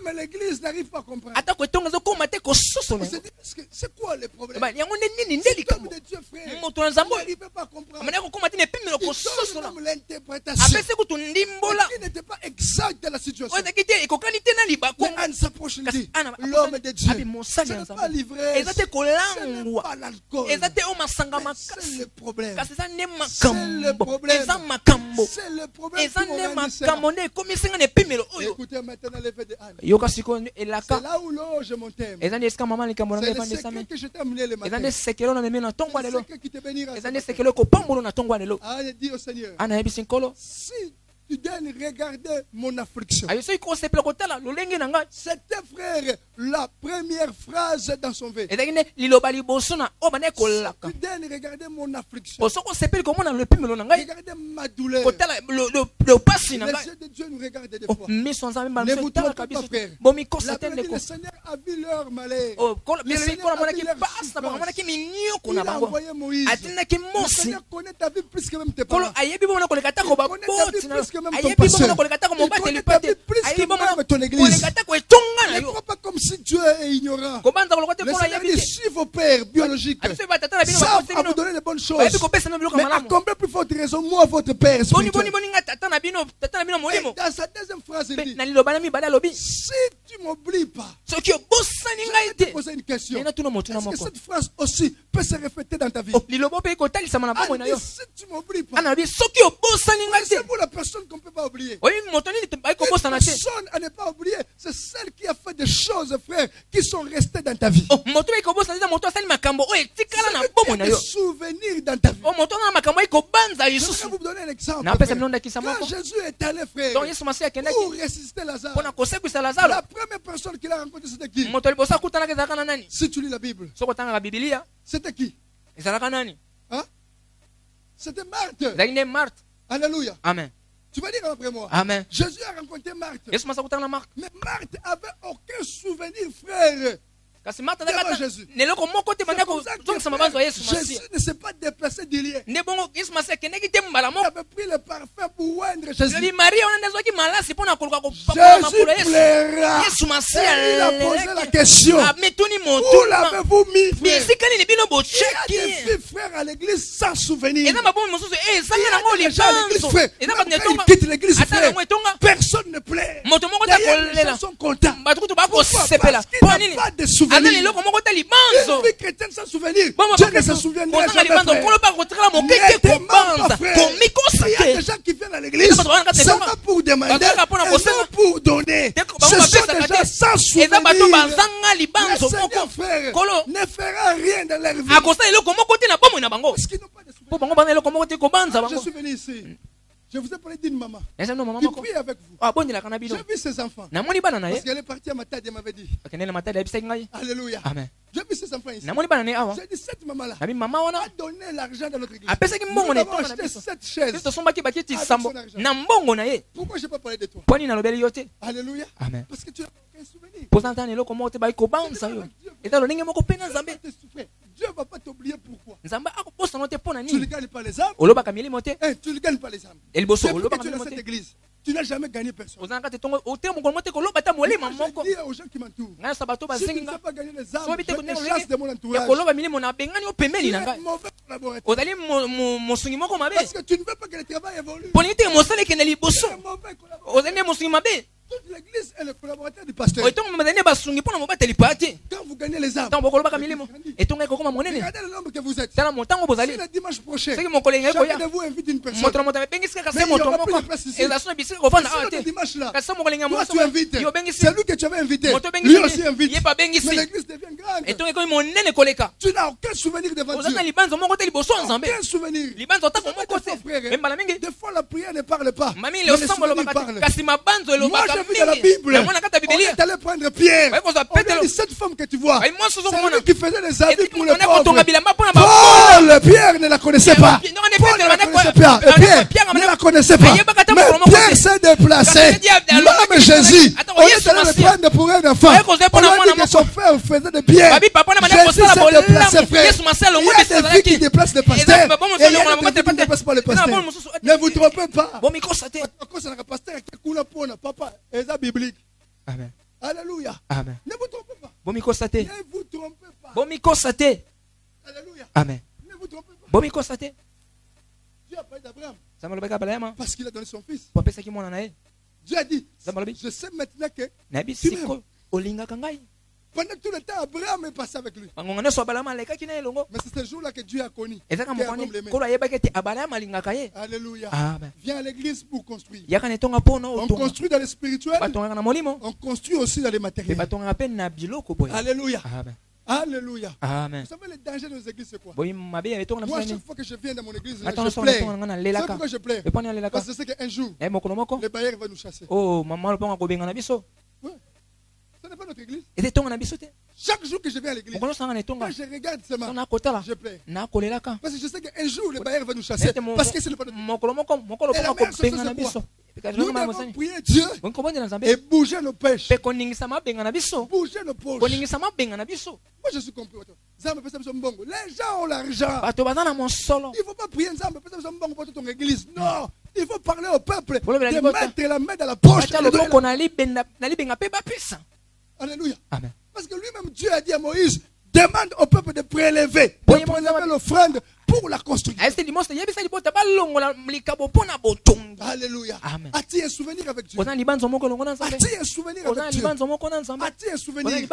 Speaker 2: Même l'église n'arrive pas à comprendre.
Speaker 3: Ata ko tonga zo ko mate kososola
Speaker 2: On se
Speaker 3: yango.
Speaker 2: dit, c'est quoi le problème?
Speaker 3: Ba yango nde nini ndeli
Speaker 2: L'homme
Speaker 3: kamo.
Speaker 2: de Dieu, frère,
Speaker 3: Moto na nzambo.
Speaker 2: n'arrive pas à comprendre.
Speaker 3: Amana ko matene pipi na
Speaker 2: Il
Speaker 3: kososola.
Speaker 2: donne même l'interprétation.
Speaker 3: Apese kutu ndimbola.
Speaker 2: Qui n'était pas exact dans la situation.
Speaker 3: Oyo takite ekokani te na libako.
Speaker 2: Mais Anne s'approche et dit,
Speaker 3: Ana
Speaker 2: l'homme de Dieu,
Speaker 3: abi
Speaker 2: ce
Speaker 3: mosali ya
Speaker 2: n'est pas
Speaker 3: nzambe.
Speaker 2: l'ivresse,
Speaker 3: Eza te
Speaker 2: ce n'est
Speaker 3: kolangwa.
Speaker 2: pas l'alcool,
Speaker 3: Eza te o masanga
Speaker 2: mais c'est
Speaker 3: makasi.
Speaker 2: le problème.
Speaker 3: Kasi eza nde
Speaker 2: C'est le
Speaker 3: makambo.
Speaker 2: problème.
Speaker 3: Eza makambo.
Speaker 2: C'est le problème
Speaker 3: Eza
Speaker 2: qui
Speaker 3: nde
Speaker 2: organise cela.
Speaker 3: makambo nde ekomisinga na epimelo oyo.
Speaker 2: Écoutez maintenant l'effet de Anne.
Speaker 3: Yoka sikoyo
Speaker 2: C'est
Speaker 3: elaka.
Speaker 2: là où loge mon thème.
Speaker 3: Eza nde esika mama likambo na
Speaker 2: C'est
Speaker 3: ngai
Speaker 2: le
Speaker 3: efandisami.
Speaker 2: secret que je t'ai amené le
Speaker 3: Eza
Speaker 2: matin.
Speaker 3: nde sekelo na memi na tongo ya
Speaker 2: C'est le
Speaker 3: lelo.
Speaker 2: secret qui te bénira.
Speaker 3: Eza nde sekelo ekopambolo na tongo ya lelo.
Speaker 2: Anne dit au Seigneur,
Speaker 3: Ana yebisi nkolo.
Speaker 2: si tu donnes regarder mon affliction.
Speaker 3: Ayo soki kosepela kotala lolenge na ngai.
Speaker 2: C'était, frère, la première phrase dans son vœu.
Speaker 3: Ezalaki nde liloba liboso na oyo bana ekolaka.
Speaker 2: Tu donnes regarder mon affliction.
Speaker 3: Po soki osepeli komona lepimelo na ngai.
Speaker 2: Regardez ma douleur.
Speaker 3: Kotala le pasi na
Speaker 2: Les
Speaker 3: ngai.
Speaker 2: yeux de Dieu nous regardent des
Speaker 3: Oh,
Speaker 2: fois.
Speaker 3: miso nzambe
Speaker 2: Ne
Speaker 3: mbala
Speaker 2: vous
Speaker 3: miso etalaka
Speaker 2: trompez pas,
Speaker 3: biso.
Speaker 2: frère.
Speaker 3: Bomikosa
Speaker 2: La
Speaker 3: te
Speaker 2: Bible dit,
Speaker 3: ndeko.
Speaker 2: le Seigneur a vu leur malheur.
Speaker 3: Oh, kola
Speaker 2: Le
Speaker 3: biso
Speaker 2: Seigneur
Speaker 3: kola
Speaker 2: a
Speaker 3: monaki
Speaker 2: vu leur
Speaker 3: pasi na bango
Speaker 2: souffrance.
Speaker 3: monaki minyoko
Speaker 2: Il
Speaker 3: na
Speaker 2: a
Speaker 3: bango.
Speaker 2: envoyé Moïse.
Speaker 3: Atindaki
Speaker 2: Le
Speaker 3: Mosi.
Speaker 2: Seigneur connaît ta vie plus que même tes
Speaker 3: Kolo
Speaker 2: parents.
Speaker 3: ayebi bomona koleka ta ko
Speaker 2: Il connaît ta
Speaker 3: baboti
Speaker 2: vie
Speaker 3: na
Speaker 2: plus que même ton
Speaker 3: ayebi
Speaker 2: pasteur.
Speaker 3: bomona koleka ta ko
Speaker 2: Il
Speaker 3: mobate
Speaker 2: connaît
Speaker 3: lipate
Speaker 2: ta vie plus que
Speaker 3: ayebi
Speaker 2: même
Speaker 3: bomona
Speaker 2: ton église.
Speaker 3: koleka ta ko etonga na
Speaker 2: Ne
Speaker 3: yo
Speaker 2: crois pas comme comme si Dieu est ignorant.
Speaker 3: Kobanza kolokwa te
Speaker 2: Le
Speaker 3: kola
Speaker 2: Seigneur dit,
Speaker 3: yebite.
Speaker 2: si vos pères biologiques
Speaker 3: Abiso batata na bino
Speaker 2: savent
Speaker 3: bakote
Speaker 2: à vous
Speaker 3: bino.
Speaker 2: donner les bonnes choses,
Speaker 3: Bayebi kopesa na biloko
Speaker 2: mais à
Speaker 3: malamu.
Speaker 2: combien plus forte raison, moi, votre Père
Speaker 3: Boni
Speaker 2: spirituel.
Speaker 3: nga tata na bino
Speaker 2: Et
Speaker 3: molimo.
Speaker 2: dans sa deuxième phrase, il
Speaker 3: Pe
Speaker 2: dit,
Speaker 3: na liloba na mibale alobi.
Speaker 2: si tu m'oublies pas,
Speaker 3: Soki obosani
Speaker 2: je
Speaker 3: ngai
Speaker 2: vais te
Speaker 3: te.
Speaker 2: poser une question.
Speaker 3: Ena tuna motu na
Speaker 2: Est-ce que
Speaker 3: moko.
Speaker 2: cette phrase aussi peut se répéter dans ta vie?
Speaker 3: Oh, liloba pe kotalisama na bomoi na yo.
Speaker 2: Si tu m'oublies pas,
Speaker 3: Ana bi soki obosani ngai te.
Speaker 2: c'est pour la personne qu'on ne peut pas oublier.
Speaker 3: Oyi moto nini te bayi kobosana
Speaker 2: Une
Speaker 3: te.
Speaker 2: personne à ne pas oublier, c'est celle qui a fait des choses, frère, qui sont restées dans ta vie.
Speaker 3: Oh, moto bayi kobosana te moto asali makambo oyo etikala na bomoi na
Speaker 2: Des
Speaker 3: yo.
Speaker 2: souvenirs dans ta vie.
Speaker 3: Oh, moto na makambo ayi kobanza
Speaker 2: Je vais
Speaker 3: lisusu.
Speaker 2: vous donner un exemple.
Speaker 3: Na apesa
Speaker 2: frère.
Speaker 3: bino ndakisa
Speaker 2: Quand
Speaker 3: moko.
Speaker 2: Jésus est allé, frère,
Speaker 3: Donc Yesu masiya akendaki
Speaker 2: pour ressusciter Lazare,
Speaker 3: mpona kosekwisa Lazaro.
Speaker 2: la première personne qu'il a rencontrée, c'était qui?
Speaker 3: Moto liboso akutanaka ezalaka na nani?
Speaker 2: Si tu lis la Bible,
Speaker 3: Soki otangaka Bibilia
Speaker 2: c'était qui?
Speaker 3: ezalaka nani?
Speaker 2: Hein? C'était Marthe.
Speaker 3: Ezalaki nde Marthe.
Speaker 2: Alléluia.
Speaker 3: Amen.
Speaker 2: Tu vas dire après moi.
Speaker 3: Amen.
Speaker 2: Jésus a rencontré Marthe.
Speaker 3: Yesu masiya akutana na Marthe.
Speaker 2: Mais Marthe avait aucun souvenir, frère.
Speaker 3: Kasi Marthe
Speaker 2: Devant
Speaker 3: azalaka
Speaker 2: Jésus.
Speaker 3: na eloko moko te
Speaker 2: C'est
Speaker 3: banda
Speaker 2: pour ça que,
Speaker 3: kozongisa mabanzo ya Yesu
Speaker 2: frère,
Speaker 3: masiya.
Speaker 2: Jésus ne s'est pas déplacé d'Ilien.
Speaker 3: Nde bongo Yesu masiya akendaki te mbala
Speaker 2: Il
Speaker 3: moko.
Speaker 2: avait pris le parfum pour oindre
Speaker 3: Lobi
Speaker 2: Jésus.
Speaker 3: Maria wana nde azwaki malasi mpona koluka kopakola
Speaker 2: Jésus
Speaker 3: makolo ya Yesu.
Speaker 2: plaira.
Speaker 3: Yesu
Speaker 2: Et
Speaker 3: masiya
Speaker 2: il a posé la question.
Speaker 3: ametuni
Speaker 2: Où
Speaker 3: motu.
Speaker 2: l'avez-vous mis,
Speaker 3: Mais
Speaker 2: frère?
Speaker 3: esika nini bino
Speaker 2: Il y a des
Speaker 3: bocheki?
Speaker 2: filles, frère, à l'église sans souvenir.
Speaker 3: Eza mabomi mosusu ezanga nango
Speaker 2: Il y a des gens à l'église,
Speaker 3: libanzo.
Speaker 2: frère.
Speaker 3: Eza
Speaker 2: Même
Speaker 3: bato
Speaker 2: quand
Speaker 3: etonga.
Speaker 2: ils quittent l'église,
Speaker 3: Ata
Speaker 2: frère,
Speaker 3: nango etonga.
Speaker 2: personne ne plaît.
Speaker 3: Moto moko
Speaker 2: D'ailleurs, les
Speaker 3: takolela.
Speaker 2: gens sont contents.
Speaker 3: Bato kutu
Speaker 2: Pourquoi?
Speaker 3: bakosepela.
Speaker 2: Parce qu'il
Speaker 3: Mpo
Speaker 2: n'a
Speaker 3: nini?
Speaker 2: pas de
Speaker 3: Ana
Speaker 2: souvenir.
Speaker 3: leloko moko ta
Speaker 2: Une
Speaker 3: libanzo.
Speaker 2: vie chrétienne sans souvenir.
Speaker 3: Bon,
Speaker 2: Dieu ne se souviendra
Speaker 3: kozanga
Speaker 2: jamais,
Speaker 3: libanzo
Speaker 2: frère.
Speaker 3: nkolo bakotikala moke
Speaker 2: Ne
Speaker 3: te
Speaker 2: te mens pas,
Speaker 3: kobanza
Speaker 2: frère.
Speaker 3: komikosa
Speaker 2: Il y a des
Speaker 3: te.
Speaker 2: gens qui viennent à l'église
Speaker 3: Eza bato wana kati
Speaker 2: seulement
Speaker 3: etonga.
Speaker 2: pour demander
Speaker 3: Bato kaka mpona
Speaker 2: et
Speaker 3: kosenga.
Speaker 2: non pour donner.
Speaker 3: Bango
Speaker 2: Ce sont
Speaker 3: bapesaka
Speaker 2: des
Speaker 3: te.
Speaker 2: gens sans
Speaker 3: Eza bato
Speaker 2: souvenir.
Speaker 3: bazanga
Speaker 2: Le
Speaker 3: libanzo
Speaker 2: Seigneur,
Speaker 3: moko.
Speaker 2: frère,
Speaker 3: Kolo
Speaker 2: ne fera rien dans leur vie.
Speaker 3: akosala eloko moko te na bomoi na bango.
Speaker 2: Parce qu'ils n'ont pas de souvenir.
Speaker 3: Mpo bango bana eloko moko te kobanza
Speaker 2: Je
Speaker 3: bango.
Speaker 2: suis venu ici. Je vous ai parlé d'une maman
Speaker 3: Eza no mama
Speaker 2: qui
Speaker 3: moko.
Speaker 2: prie avec vous.
Speaker 3: Abondelaka na bino.
Speaker 2: J'ai vu ses enfants.
Speaker 3: Namoni bana na
Speaker 2: Parce
Speaker 3: ye.
Speaker 2: qu'elle est partie à ma tête, elle m'avait dit.
Speaker 3: Akendele matadi ayebisaki ngai.
Speaker 2: Alléluia.
Speaker 3: Amen.
Speaker 2: J'ai vu ses enfants ici.
Speaker 3: Namoni bana na ye awa.
Speaker 2: J'ai dit, cette maman-là
Speaker 3: Nabi mama wana
Speaker 2: a donné l'argent dans notre église.
Speaker 3: apesaki
Speaker 2: Nous
Speaker 3: mbongo na
Speaker 2: avons
Speaker 3: etonga na
Speaker 2: acheté
Speaker 3: biso.
Speaker 2: 7 chaises.
Speaker 3: Biso tosombaki bakiti
Speaker 2: Avec
Speaker 3: sambo
Speaker 2: son argent.
Speaker 3: na mbongo na ye.
Speaker 2: Pourquoi je n'ai pas parlé de toi?
Speaker 3: Mpo nini nalobeli yo te?
Speaker 2: Alléluia.
Speaker 3: Amen.
Speaker 2: Parce que tu n'as aucun souvenir.
Speaker 3: Mpo za ntana eloko moko te bayi kobanza yo. Eza lolenge moko mpe na Nzambe.
Speaker 2: Dieu ne va pas t'oublier pourquoi.
Speaker 3: Nzambe akobosana te mpo na
Speaker 2: Tu ne
Speaker 3: nini?
Speaker 2: gagnes pas les âmes.
Speaker 3: Olobaka milimo te.
Speaker 2: Tu ne gagnes pas les âmes.
Speaker 3: Eliboso
Speaker 2: Depuis que
Speaker 3: olobaka
Speaker 2: tu es dans
Speaker 3: milimo
Speaker 2: cette
Speaker 3: te.
Speaker 2: église, tu n'as jamais gagné personne.
Speaker 3: Oza na kati tongo ote mokolo mo te koloba ta molima
Speaker 2: Moi,
Speaker 3: moko.
Speaker 2: je dis aux gens qui m'entourent,
Speaker 3: Ngai sa bato
Speaker 2: si tu
Speaker 3: bazengi
Speaker 2: ne
Speaker 3: nga.
Speaker 2: sais pas gagner les âmes,
Speaker 3: Sobi te
Speaker 2: je
Speaker 3: kone
Speaker 2: te chasse de mon
Speaker 3: ya
Speaker 2: entourage.
Speaker 3: koloba milimo na bengani yo
Speaker 2: Tu
Speaker 3: pembeni
Speaker 2: es
Speaker 3: na
Speaker 2: un
Speaker 3: ngai.
Speaker 2: mauvais collaborateur.
Speaker 3: Ozali mosungi moko mabe.
Speaker 2: Parce que tu ne veux pas que le travail évolue.
Speaker 3: Mpo nini te mosala ekende
Speaker 2: Tu
Speaker 3: liboso.
Speaker 2: es un mauvais collaborateur.
Speaker 3: Ozali nde mosungi mabe.
Speaker 2: Toute l'église est le collaborateur du pasteur.
Speaker 3: Oetongo bazali nde basungi mpona mobateli pa te.
Speaker 2: Quand vous gagnez les âmes,
Speaker 3: Ntango bokolobaka milimo. Etongo ekokoma monene.
Speaker 2: regardez le nombre que vous êtes.
Speaker 3: Tala motango bozali.
Speaker 2: Si le dimanche prochain,
Speaker 3: Soki mokolo engei
Speaker 2: chacun
Speaker 3: koya.
Speaker 2: de vous invite une personne.
Speaker 3: Moto na moto abengisi kaka
Speaker 2: Mais
Speaker 3: se
Speaker 2: il y
Speaker 3: moto
Speaker 2: aura
Speaker 3: moko.
Speaker 2: plus de place ici.
Speaker 3: Eza so na bisika kovanda
Speaker 2: Si
Speaker 3: awa
Speaker 2: le
Speaker 3: te.
Speaker 2: dimanche là,
Speaker 3: Kasi mokolo engei
Speaker 2: toi
Speaker 3: moto
Speaker 2: tu invites.
Speaker 3: yo bengisi.
Speaker 2: C'est lui que tu avais invité.
Speaker 3: Moto
Speaker 2: Lui
Speaker 3: bengisi.
Speaker 2: aussi invite.
Speaker 3: Ye pa
Speaker 2: Mais
Speaker 3: bengisi.
Speaker 2: l'église devient grande.
Speaker 3: Etongo ekomi monene koleka.
Speaker 2: Tu n'as aucun souvenir devant
Speaker 3: Oza
Speaker 2: Dieu.
Speaker 3: na libanzo moko te liboso ya Nzambe.
Speaker 2: Aucun souvenir.
Speaker 3: Libanzo otako
Speaker 2: Des
Speaker 3: moko te.
Speaker 2: fois, frère,
Speaker 3: Me mbala mingi.
Speaker 2: des fois la prière ne parle pas.
Speaker 3: Mami
Speaker 2: Mais
Speaker 3: le
Speaker 2: les
Speaker 3: sambo
Speaker 2: souvenirs
Speaker 3: lobaka te.
Speaker 2: parlent.
Speaker 3: Kasi mabanzo
Speaker 2: Moi
Speaker 3: elobaka
Speaker 2: j'ai vu dans la
Speaker 3: mingi.
Speaker 2: Bible.
Speaker 3: Yango na kati ya
Speaker 2: On
Speaker 3: Bibilia.
Speaker 2: est allé prendre Pierre.
Speaker 3: Ouais, qu'on
Speaker 2: On
Speaker 3: appelle
Speaker 2: a
Speaker 3: le-
Speaker 2: dit cette femme que tu vois.
Speaker 3: Ouais, moi, ce sont
Speaker 2: C'est
Speaker 3: mon-
Speaker 2: lui qui faisait les habits pour les
Speaker 3: On a kotonga
Speaker 2: pauvres.
Speaker 3: bilamba mpona babona.
Speaker 2: Paul, Pierre ne la connaissait pas.
Speaker 3: Non, on est
Speaker 2: Paul
Speaker 3: pas-
Speaker 2: ne
Speaker 3: on
Speaker 2: la
Speaker 3: est
Speaker 2: connaissait
Speaker 3: pas-
Speaker 2: pas. Et
Speaker 3: on est pas-
Speaker 2: Pierre
Speaker 3: on
Speaker 2: ne
Speaker 3: est-
Speaker 2: la connaissait
Speaker 3: Mais
Speaker 2: pas.
Speaker 3: il y a pas qu'à
Speaker 2: Mais
Speaker 3: t'apprendre mon
Speaker 2: Pierre
Speaker 3: côté.
Speaker 2: s'est déplacé.
Speaker 3: Quand il dit à-
Speaker 2: Même Jésus,
Speaker 3: Attends,
Speaker 2: on est
Speaker 3: Yesu
Speaker 2: allé le
Speaker 3: Masiya.
Speaker 2: prendre pour un enfant.
Speaker 3: Ouais, qu'on se
Speaker 2: On
Speaker 3: prend
Speaker 2: a
Speaker 3: un
Speaker 2: dit que
Speaker 3: enfant.
Speaker 2: son frère faisait de bien.
Speaker 3: Babi, papa, na mana
Speaker 2: Jésus
Speaker 3: kosala
Speaker 2: s'est
Speaker 3: bolamu.
Speaker 2: déplacé, frère.
Speaker 3: Yesu Masiya
Speaker 2: Il
Speaker 3: longo
Speaker 2: y a
Speaker 3: besa
Speaker 2: des filles qui
Speaker 3: zalaki.
Speaker 2: déplacent les
Speaker 3: Eza
Speaker 2: pasteurs.
Speaker 3: ba bomo
Speaker 2: Et il y
Speaker 3: solo
Speaker 2: a
Speaker 3: ngona
Speaker 2: des
Speaker 3: mama
Speaker 2: filles qui ne
Speaker 3: te
Speaker 2: déplacent pas les
Speaker 3: pate. Na
Speaker 2: pasteurs.
Speaker 3: bomo mosusu.
Speaker 2: Ne vous trompez pas.
Speaker 3: Bomi kosa te.
Speaker 2: Parce que le pasteur est cool pour nous. Papa, c'est biblique.
Speaker 3: Amen.
Speaker 2: Alléluia.
Speaker 3: Amen.
Speaker 2: Ne vous trompez pas.
Speaker 3: Bomi kosa te.
Speaker 2: Ne vous trompez pas.
Speaker 3: Bomi kosa te.
Speaker 2: Alléluia.
Speaker 3: Amen.
Speaker 2: Ne vous trompez pas.
Speaker 3: Bomi kosa te.
Speaker 2: Dieu a parlé d'Abraham
Speaker 3: Nzambe alobaki Abrahama.
Speaker 2: parce qu'il a donné son fils.
Speaker 3: Po apesaki mwana na ye.
Speaker 2: Dieu a dit,
Speaker 3: Nzambe alobi.
Speaker 2: je sais maintenant que
Speaker 3: Nayebi
Speaker 2: Tu m'aimes.
Speaker 3: siko olingaka ngai.
Speaker 2: pendant tout le temps, Abraham est passé avec lui.
Speaker 3: Bangonga nyonso Abrahama alekaki na ye longo.
Speaker 2: Mais c'est ce jour-là que Dieu a connu.
Speaker 3: Ezaka
Speaker 2: Qu'un
Speaker 3: mokani
Speaker 2: homme l'aimait.
Speaker 3: kolo ayebaki ete Abrahama alingaka ye.
Speaker 2: Alléluia.
Speaker 3: Amen.
Speaker 2: Viens à l'église pour construire.
Speaker 3: Yaka na etonga mpo na
Speaker 2: On
Speaker 3: otonga.
Speaker 2: construit dans le spirituel.
Speaker 3: Batongaka na molimo.
Speaker 2: On construit aussi dans les
Speaker 3: Mpe
Speaker 2: matériels.
Speaker 3: batongaka mpe na biloko boye.
Speaker 2: Alléluia.
Speaker 3: Amen.
Speaker 2: Alléluia.
Speaker 3: Amen.
Speaker 2: Vous savez, le danger de nos églises, c'est quoi?
Speaker 3: Boyi mabe ya etonga na
Speaker 2: Moi,
Speaker 3: biso
Speaker 2: chaque
Speaker 3: nini.
Speaker 2: fois que je viens dans mon église,
Speaker 3: Attends,
Speaker 2: je
Speaker 3: on
Speaker 2: pleure.
Speaker 3: etonga na
Speaker 2: C'est
Speaker 3: lelaka.
Speaker 2: pourquoi je pleure.
Speaker 3: Eponi alelaka.
Speaker 2: Parce que je sais qu'un jour,
Speaker 3: Eh mokolo moko.
Speaker 2: le bailleur va nous chasser.
Speaker 3: Oh mama loponga kobenga na biso.
Speaker 2: Ouais. Ce n'est pas notre église.
Speaker 3: Ete etonga na biso te.
Speaker 2: Chaque jour que je viens à l'église,
Speaker 3: Mokolo sanga na etonga.
Speaker 2: quand je regarde seulement,
Speaker 3: Na kotala.
Speaker 2: je pleure.
Speaker 3: Na kolelaka.
Speaker 2: Parce que je sais qu'un jour, le bailleur va nous chasser.
Speaker 3: Ete mo-
Speaker 2: Parce que ce n'est pas notre église.
Speaker 3: mokolo moko mokolo
Speaker 2: Et la
Speaker 3: ponga
Speaker 2: meilleure
Speaker 3: kobenga
Speaker 2: chose,
Speaker 3: na
Speaker 2: c'est
Speaker 3: biso.
Speaker 2: Nous devons prier Dieu
Speaker 3: Bongi kobondela Nzambe.
Speaker 2: et bouger nos pêches.
Speaker 3: Pe koningisa mabenga na biso.
Speaker 2: Bouger nos poches.
Speaker 3: Koningisa mabenga na biso.
Speaker 2: Moi, je suis compris. Nzambe pesa biso mbongo. Les gens ont l'argent.
Speaker 3: Bato baza na mosolo.
Speaker 2: Il ne faut pas prier Nzambe pesa biso mbongo pour ton église. Non. Il faut parler au peuple.
Speaker 3: Pour le
Speaker 2: De
Speaker 3: libota.
Speaker 2: mettre la main dans la poche.
Speaker 3: Batia
Speaker 2: et de donner
Speaker 3: loboko na libenga pe bapesa.
Speaker 2: Alléluia.
Speaker 3: Amen.
Speaker 2: Parce que lui-même, Dieu a dit à Moïse, demande au peuple de prélever l'offrande pour la construction. Alléluia.
Speaker 3: Amen.
Speaker 2: As-tu un souvenir avec Dieu?
Speaker 3: As-tu
Speaker 2: un souvenir avec Dieu? As-tu un souvenir?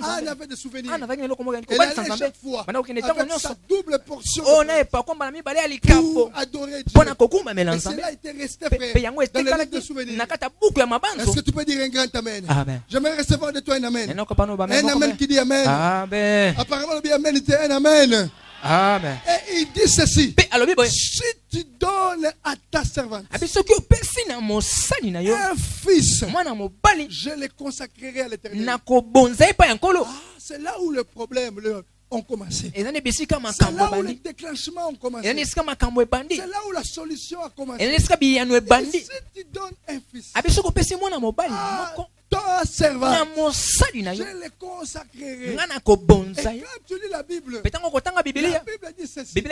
Speaker 2: Ah, il avait des souvenirs. Il allait chaque fois avec sa double portion pour adorer Dieu. Et cela était resté, frère, dans le livre de souvenirs. Est-ce que tu peux dire un grand amen?
Speaker 3: Amen.
Speaker 2: J'aimerais recevoir de toi un amen. Un
Speaker 3: Un
Speaker 2: amen qui dit amen.
Speaker 3: Amen.
Speaker 2: Apparemment, le bien amen était un amen.
Speaker 3: Amen.
Speaker 2: Et il dit ceci. Si tu donnes à ta servante un fils, je le consacrerai à l'éternel. Ah, c'est là où le problème ont commencé. C'est là où les déclenchements ont commencé. C'est là où la solution a commencé. Et si tu donnes un fils à ta servante, je le consacrerai. Et quand tu lis la Bible, la Bible dit ceci. Le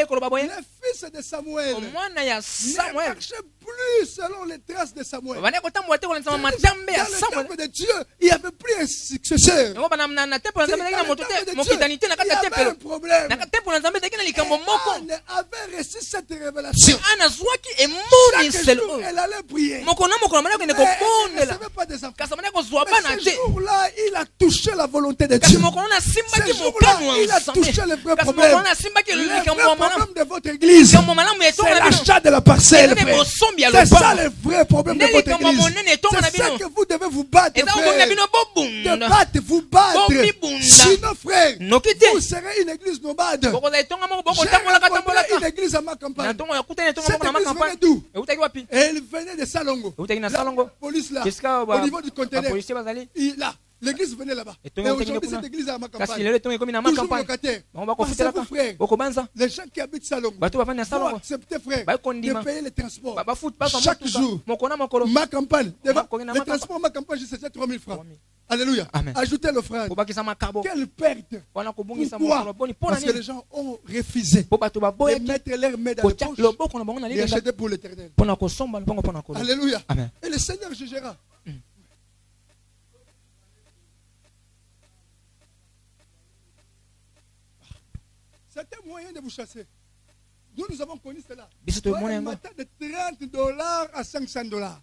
Speaker 2: fils de Samuel ne marchait plus selon les traces de Samuel. Dans le temple de Dieu, il n'y avait plus un successeur. Il y avait un problème. Anne avait reçu cette révélation. Chaque jour, elle allait prier. Elle ne recevait pas des enfants. Mais ce jour-là, il a touché la volonté de Dieu. Ce jour-là, il a touché le vrai problème. Le vrai problème de votre église, c'est l'achat de la parcelle. C'est ça le vrai problème de votre église. C'est ça que vous devez vous battre, frère. Vous battre. Sinon, frère, vous serez une église nomade. J'ai rencontré une église à ma campagne. Cette église venait d'où? Elle venait de Salongo. La police là, au niveau du conteneur. Là, l'église venait là-bas. Et aujourd'hui, cette église est à ma campagne. Toujours locataire. Pensez-vous, frère, les gens qui habitent Salongo vont accepter, frère, de payer les transports chaque jour. Ma campagne, le transport de ma campagne, c'est 3 000 francs. Alléluia. Ajoutez l'offrande. Quelle perte. Pourquoi? Parce que les gens ont refusé de mettre leurs mains dans les poches et acheter pour l'éternel. Alléluia. Et le Seigneur jugera. C'est un moyen de vous chasser. Nous avons connu cela. Un matin de $30 à $500.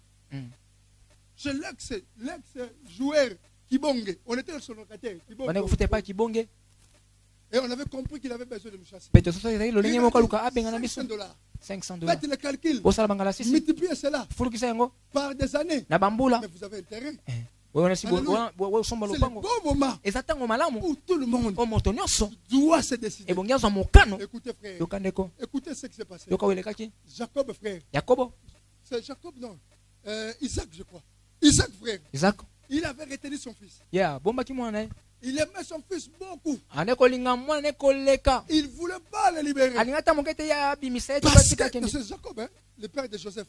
Speaker 2: Chez l'ex-joueur Kibonge, on était sur le locataire. Et on avait compris qu'il avait besoin de nous chasser. $500. Faites le calcul. Multipliez cela par des années. Mais vous avez intérêt. C'est le bon moment où tout le monde doit se décider. Écoutez, frère. Écoutez ce qui s'est passé. Jacob, frère. C'est Jacob, non. Isaac, je crois. Isaac, frère. Il avait retenu son fils. Il aimait son fils beaucoup. Il ne voulait pas le libérer. Parce que c'est Jacob, hein, le père de Joseph.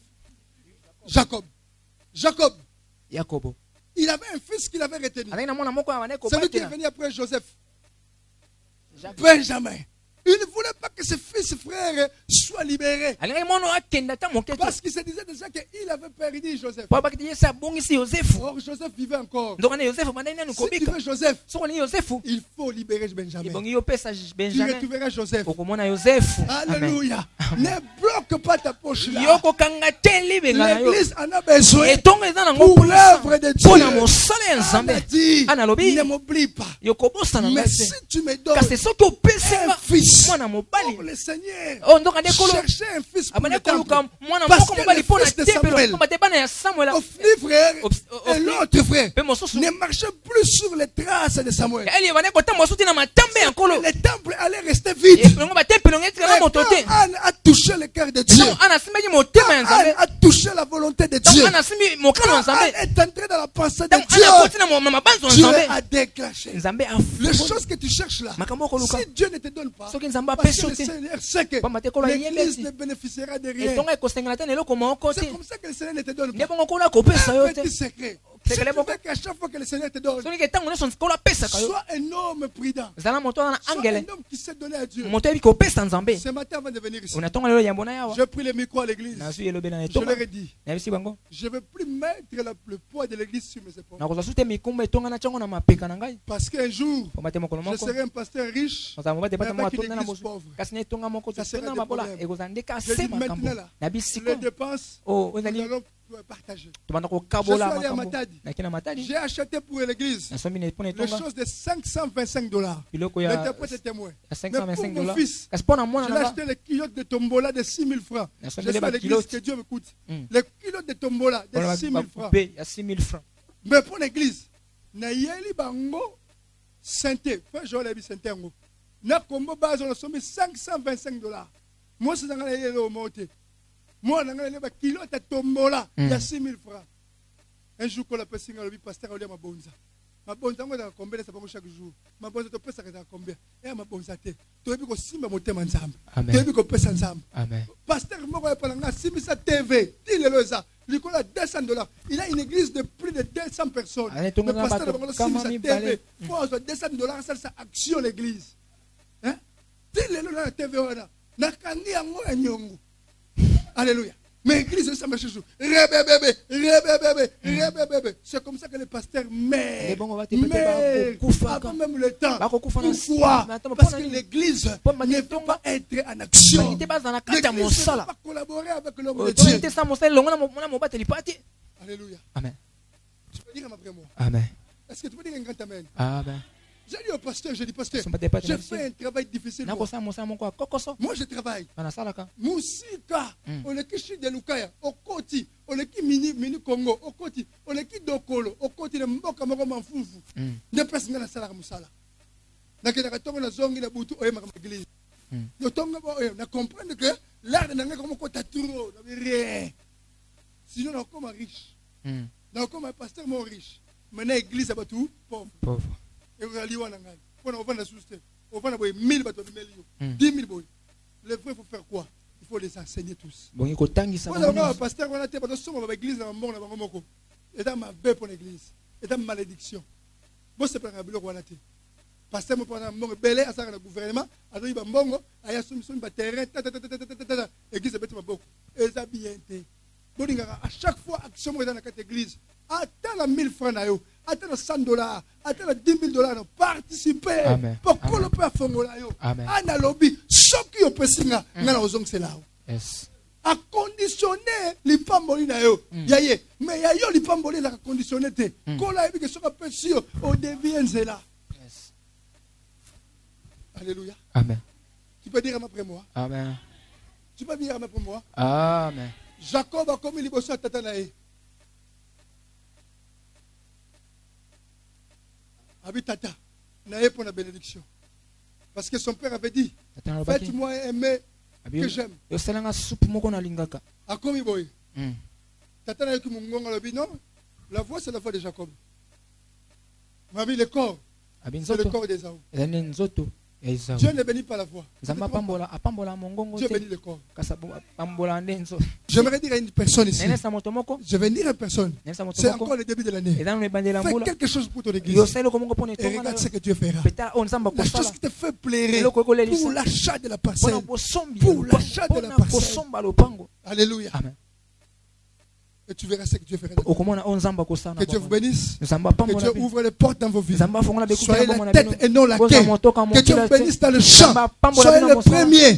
Speaker 2: Jacob. Il avait un fils qu'il avait retenu. Celui qui est venu après Joseph. Benjamin. Il ne voulait pas que ses fils frères soient libérés. Parce qu'il se disait déjà qu'il avait perdu Joseph. Or, Joseph vivait encore. Si tu veux Joseph, il faut libérer Benjamin. Tu retrouveras Joseph. Alléluia. Ne bloque pas ta poche là. L'église en a besoin pour l'œuvre de Dieu. Ne m'oublie pas. Mais si tu me donnes un fils, pour le Seigneur, chercher un fils pour le temple. Parce que le fils de Samuel, Ophni, frère, et l'autre frère, ne marchait plus sur les traces de Samuel. Le temple allait rester vide. Anne a touché le cœur de Dieu. Anne a touché la volonté de Dieu. Anne est entrée dans la pensée de Dieu. Dieu a déclenché. Les choses que tu cherches là, si Dieu ne te donne pas, parce que le Seigneur sait que l'église ne bénéficiera de rien. C'est comme ça que le Seigneur ne te donne pas. Un petit secret. Si tu veux qu'à chaque fois que le Seigneur te donne, sois un homme prudent. Un homme qui sait donner à Dieu. Ce matin avant de venir ici, j'ai pris le micro à l'église. Je leur ai dit, je ne veux plus mettre le poids de l'église sur mes épaules. Parce qu'un jour, je serai un pasteur riche, mais avec une église pauvre. Ça serait des problèmes. Je dis maintenant là, les dépenses, nous allons partager. Je suis allé à Matadi. J'ai acheté pour l'église les choses de $525. L'interprète est témoin. Mais pour mon fils, j'ai acheté les kilos de tombola de 6 000 francs. Je suis à l'église, que Dieu m'écoute. Les kilos de tombola de 6 000 francs. Mais pour l'église, Nayeli Bango, Santé, Joël Abi Santé, na combo base, on a somme $525. Moi, c'est dans le monté. Moi, je suis un kilo de tombola, il y a 6 000 francs. Un jour, quand la personne a dit, pasteur, il y a ma bonza. Ma bonza, on a combien, ça va chaque jour. Ma bonza, tu peux savoir combien. Et ma bonza, tu as vu que si ma montée ensemble. Tu as vu que pèse ensemble. Pasteur, moi, je vais prendre 6 000 TV. Dis-le ça. Il a $200. Il a une église de plus de 200 personnes. Le pasteur, il a 6 000 TV. Il faut $200, ça, c'est action l'église. Dis-le la TV. Nakandi yango ya nyongo. Alléluia. Mais l'église, ça marche toujours. Rebébébé. C'est comme ça que le pasteur meurt. Avant même le temps. Pourquoi? Parce que l'église ne peut pas être en action. L'église ne peut pas collaborer avec l'homme de Dieu. Alléluia.
Speaker 3: Amen.
Speaker 2: Tu peux dire après moi.
Speaker 3: Amen.
Speaker 2: Est-ce que tu peux dire un grand amen?
Speaker 3: Amen.
Speaker 2: J'ai dit au pasteur, j'ai dit, pasteur, j'ai fait un travail difficile. Moi, je travaille. Musika, on est qui de Lukaya, au Koti, on est qui mini Congo, au Koti, on est qui Dokolo, au Koti de Mboka Mokoma Fufu. Ne personne n'a salaire Moussala. N'a que la tombe la zone, il a boutou, on est ma église. Le tombe, on a compris que l'art de Nanga comme Kota Touro, rien. Sinon, on est comme riche. On est comme un pasteur mon riche. Maintenant, l'église, c'est tout pauvre. Et vous allez voir, on va la souster. On va avoir 1000 bateaux de millions. 10 000 boys. Les vrais, il faut faire quoi? Il faut les enseigner tous. Bon, il faut un pasteur, on a été dans l'église, et dans ma baie pour l'église. Et dans ma malédiction. Bon, c'est pas un bloc, on a été. Pasteur, on prend un bon belé à ça, le gouvernement, à l'île Bambongo, à la soumission de terrain, l'église est bête, ma boque. Et ça bien été. Bon, à chaque fois, action dans la église. Attends 1000 francs, attends $100, attends $10 000, participez. Pourquoi le père Fongola? Ana lobby, ce qui est possible, c'est là. À conditionner les pamboli na yo. Yaye, mais yayo les pamboli la conditionner te. Quand la que ce que sûr, on devient là. Alléluia.
Speaker 3: Amen.
Speaker 2: Tu peux dire après moi.
Speaker 3: Amen.
Speaker 2: Tu peux dire après moi.
Speaker 3: Amen.
Speaker 2: Jacob a commis les bosses à Tatanae. Habitata, n'a pour la bénédiction. Parce que son père avait dit, faites-moi aimer que j'aime. A commis boy. Tata n'a eu que mon non, la voix c'est la voix de Jacob. Mamie, le corps, c'est le corps d'Ésaü. Dieu ne bénit pas la voix. Dieu bénit le corps. J'aimerais dire à une personne ici. Je vais dire à une personne. C'est encore le début de l'année. Fais quelque chose pour ton église. Et regarde ce que Dieu fera. La chose qui te fait plaire pour l'achat de la parcelle. Pour l'achat de la parcelle. Alléluia. Et tu verras ce que Dieu fera. Que Dieu vous bénisse. Que Dieu ouvre les portes dans vos vies. Soyez la tête et non la queue. Que Dieu vous bénisse dans le champ. Soyez le premier.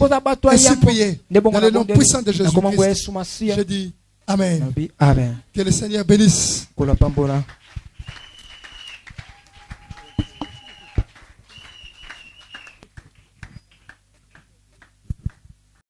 Speaker 2: Ainsi priez. Dans le nom puissant de Jésus-Christ. Je dis Amen. Que le Seigneur bénisse.